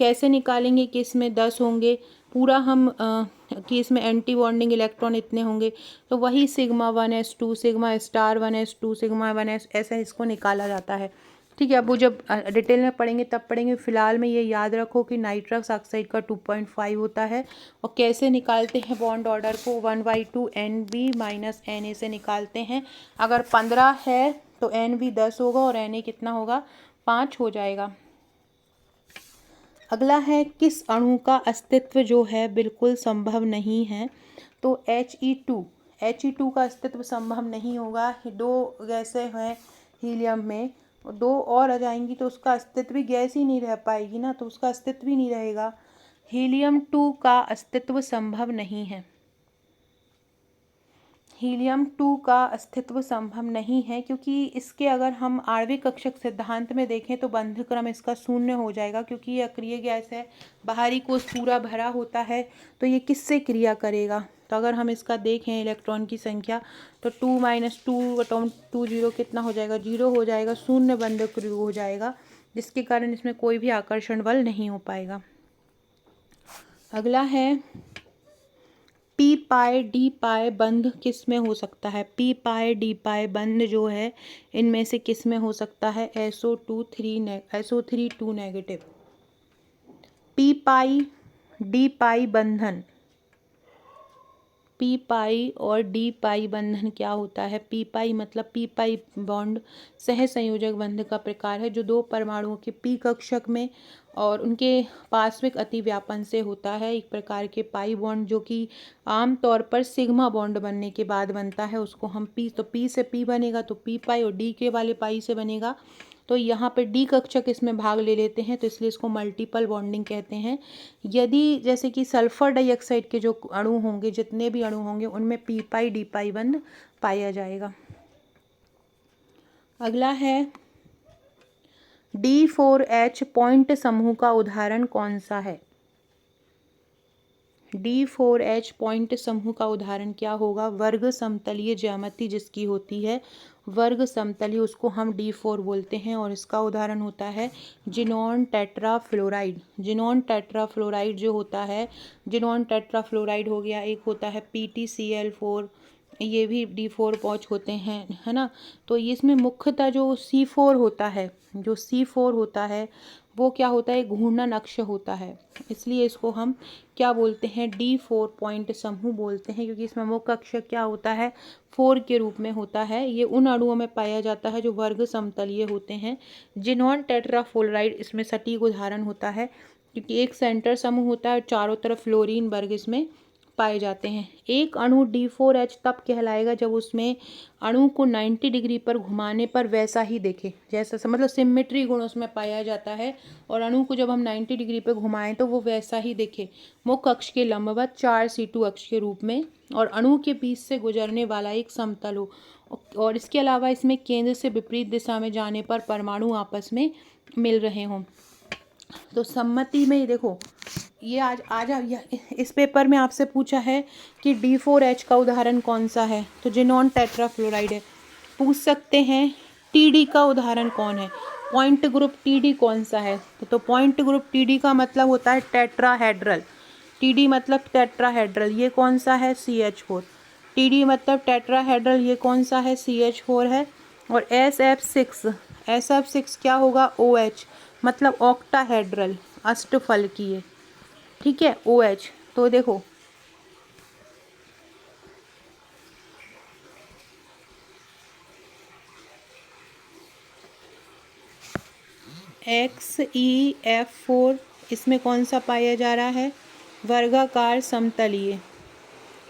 कैसे निकालेंगे कि इसमें 10 होंगे, पूरा हम कि इसमें एंटी बॉन्डिंग इलेक्ट्रॉन इतने होंगे, तो वही sigma 1s2, sigma star 1s2, sigma 1s, ऐसा इसको निकाला जाता है। ठीक है, अब वो जब डिटेल में पढ़ेंगे तब पढ़ेंगे। फिलहाल में ये याद रखो कि नाइट्रस ऑक्साइड का 2.5 होता है। और कैसे निकालते हैं बॉन्ड ऑर्डर को, 1/2 NB - Na से निकालते हैं। अगर 15 है तो NB 10 होगा और Na कितना होगा, 5 हो जाएगा। अगला है किस अणु का अस्तित्व जो है बिल्कुल संभव नहीं है, तो He2 का अस्तित्व संभव नहीं होगा। 2 गैसें हैं हीलियम में, 2 और आ जाएंगी तो उसका अस्तित्व भी, गैस ही नहीं रह पाएगी ना, तो उसका अस्तित्व ही नहीं रहेगा। हीलियम-2 का अस्तित्व संभव नहीं है। हीलियम-2 का अस्तित्व संभव नहीं है क्योंकि इसके अगर हम आणविक कक्षक सिद्धांत में देखें तो बंध क्रम इसका 0 हो जाएगा, क्योंकि ये अक्रिय गैस है, बाहरी कोश पूरा भरा होता है, तो ये किससे क्रिया करेगा। तो अगर हम इसका देखें इलेक्ट्रॉन की संख्या तो 2 - 2/20 कितना हो जाएगा, 0 हो जाएगा, 0 बंध क्रम हो जाएगा, जिसके कारण इसमें कोई भी आकर्षण बल नहीं हो पाएगा। अगला है पी पाई डी पाई बंध किस में हो सकता है। पी पाई डी पाई बंध जो है इनमें से किस में हो सकता है, SO3 2 नेगेटिव। पी पाई डी पाई बंधन पी पाई और डी पाई बंधन क्या होता है? पी पाई मतलब पी पाई बॉन्ड सहसंयोजक बंध का प्रकार है जो दो परमाणुओं के पी कक्षक में और उनके पार्श्विक अतिव्यापन से होता है। एक प्रकार के पाई बॉन्ड जो कि आमतौर पर सिग्मा बॉन्ड बनने के बाद बनता है, उसको हम पी, तो पी से पी बनेगा तो पी पाई, और डी के वाले पाई से बनेगा तो यहाँ पे डी कक्षक इसमें भाग ले लेते हैं, तो इसलिए इसको मल्टीपल बॉन्डिंग कहते हैं। यदि जैसे कि सल्फर डाइऑक्साइड के जो अणु होंगे, जितने भी अणु होंगे, उनमें पी पाई डी पाई बंध पाया जाएगा। अगला है D4H पॉइंट समूह का उदाहरण कौन सा है? D4H पॉइंट समूह का उदाहरण क्या होगा? वर्ग समतलीय ज्यामिति जिसकी होती है, वर्ग समतलीय, उसको हम D4 बोलते हैं और इसका उदाहरण होता है जिनॉन टेट्राफ्लोराइड। जिनॉन टेट्राफ्लोराइड जो होता है, जिनॉन टेट्राफ्लोराइड हो गया, एक होता है PtCl4, ये भी D4 पॉच होते हैं, है ना। तो ये इसमें मुख्यतः जो C4 होता है, जो C4 होता है वो क्या होता है? घूर्णन अक्ष होता है, इसलिए इसको हम क्या बोलते हैं? D4 पॉइंट समूह बोलते हैं, क्योंकि इसमें मुख्य अक्ष क्या होता है? 4 के रूप में होता है। ये उन अणुओं में पाया जाता है जो वर्ग समतलीय होते हैं। जिनॉन टेट्राफ्लोराइड इसमें सटीक उदाहरण होता है, क्योंकि एक सेंटर समूह होता है और चारों तरफ फ्लोरीन वर्ग इसमें पाए जाते हैं। एक अणु D4H तब कहलाएगा जब उसमें अणु को 90 डिग्री पर घुमाने पर वैसा ही दिखे, जैसा मतलब सिमेट्री गुण उसमें पाया जाता है, और अणु को जब हम 90 डिग्री पर घुमाएं तो वो वैसा ही दिखे, मुख्य अक्ष के लंबवत 4C2 अक्ष के रूप में, और अणु के बीच से गुजरने वाला एक समतल हो, और इसके अलावा इसमें केंद्र से विपरीत दिशा में जाने पर परमाणु आपस में मिल रहे हों। तो सम्मति में देखो, ये आज इस पेपर में आपसे पूछा है कि D4H का उदाहरण कौन सा है, तो जिनॉन टेट्राफ्लोराइड है। पूछ सकते हैं TD का उदाहरण कौन है, पॉइंट ग्रुप TD कौन सा है, तो पॉइंट ग्रुप TD का मतलब होता है टेट्राहेड्रल। TD मतलब टेट्राहेड्रल, ये कौन सा है? CH4। TD मतलब टेट्राहेड्रल, ये कौन सा है? CH4 है। और SF6 क्या होगा? OH मतलब ऑक्टाहेड्रल, अष्टफलकीय, ठीक है, OH। तो देखो XeF4 इसमें कौन सा पाया जा रहा है? वर्गाकार समतलीय,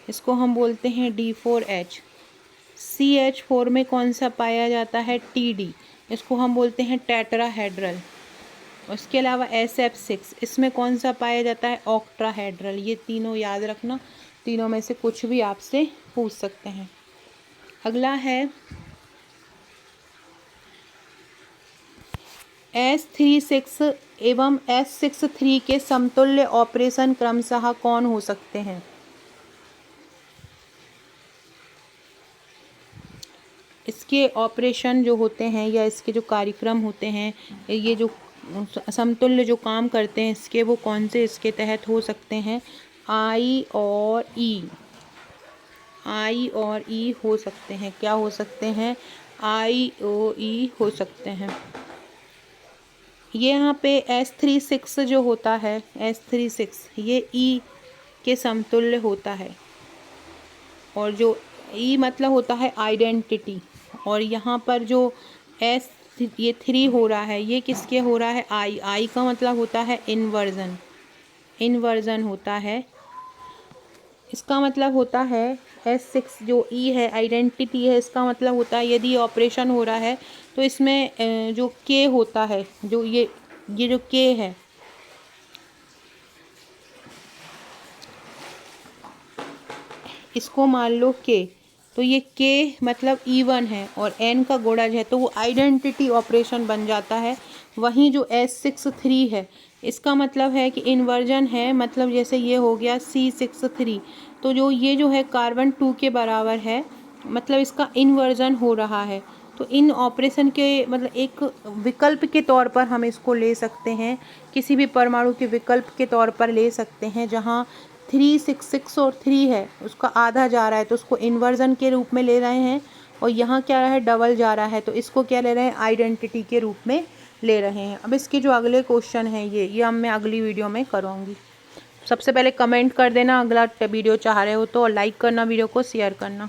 इसको हम बोलते हैं D4H। CH4 में कौन सा पाया जाता है? TD, इसको हम बोलते हैं टेट्राहेड्रल। उसके अलावा SF6 इसमें कौन सा पाया जाता है? ऑक्टाहेड्रल। ये तीनों याद रखना, तीनों में से कुछ भी आपसे पूछ सकते हैं। अगला है S36 एवं S63 के समतुल्य ऑपरेशन क्रमशः कौन हो सकते हैं? इसके ऑपरेशन जो होते हैं या इसके जो कार्यक्रम होते हैं, ये जो समतुल्य जो काम करते हैं इसके, वो कौन से इसके तहत हो सकते हैं? I और E हो सकते हैं। क्या हो सकते हैं? IOE हो सकते हैं। ये यहाँ पे S36 जो होता है, S36 ये E के समतुल्य होता है, और जो E मतलब होता है आइडेंटिटी, और यहाँ पर जो S ये 3 हो रहा है, ये किसके हो रहा है? I का मतलब होता है इन्वर्जन होता है। इसका मतलब होता है S6 जो E है, आइडेंटिटी है, इसका मतलब होता है यदि ऑपरेशन हो रहा है तो इसमें जो K होता है, जो ये जो K है, इसको मान लो K, तो ये K मतलब E1 है और N का गुणज है, तो वो आइडेंटिटी ऑपरेशन बन जाता है। वहीं जो S63 है, इसका मतलब है कि इन्वर्जन है, मतलब जैसे ये हो गया C63, तो ये जो है कार्बन 2 के बराबर है, मतलब इसका इन्वर्जन हो रहा है। तो इन ऑपरेशन के मतलब एक विकल्प के तौर पर हम इसको ले सकते हैं, किसी भी परमाणु के विकल्प के तौर पर ले सकते हैं। जहाँ 366 और 3 है उसका आधा जा रहा है तो उसको इन्वर्जन के रूप में ले रहे हैं, और यहाँ क्या है? डबल जा रहा है, तो इसको क्या ले रहे हैं? आइडेंटिटी के रूप में ले रहे हैं। अब इसके जो अगले क्वेश्चन हैं ये मैं अगली वीडियो में करूँगी। सबसे पहले कमेंट कर देना अगला वीडियो चाह रहे हो तो, और लाइक करना, वीडियो को शेयर करना।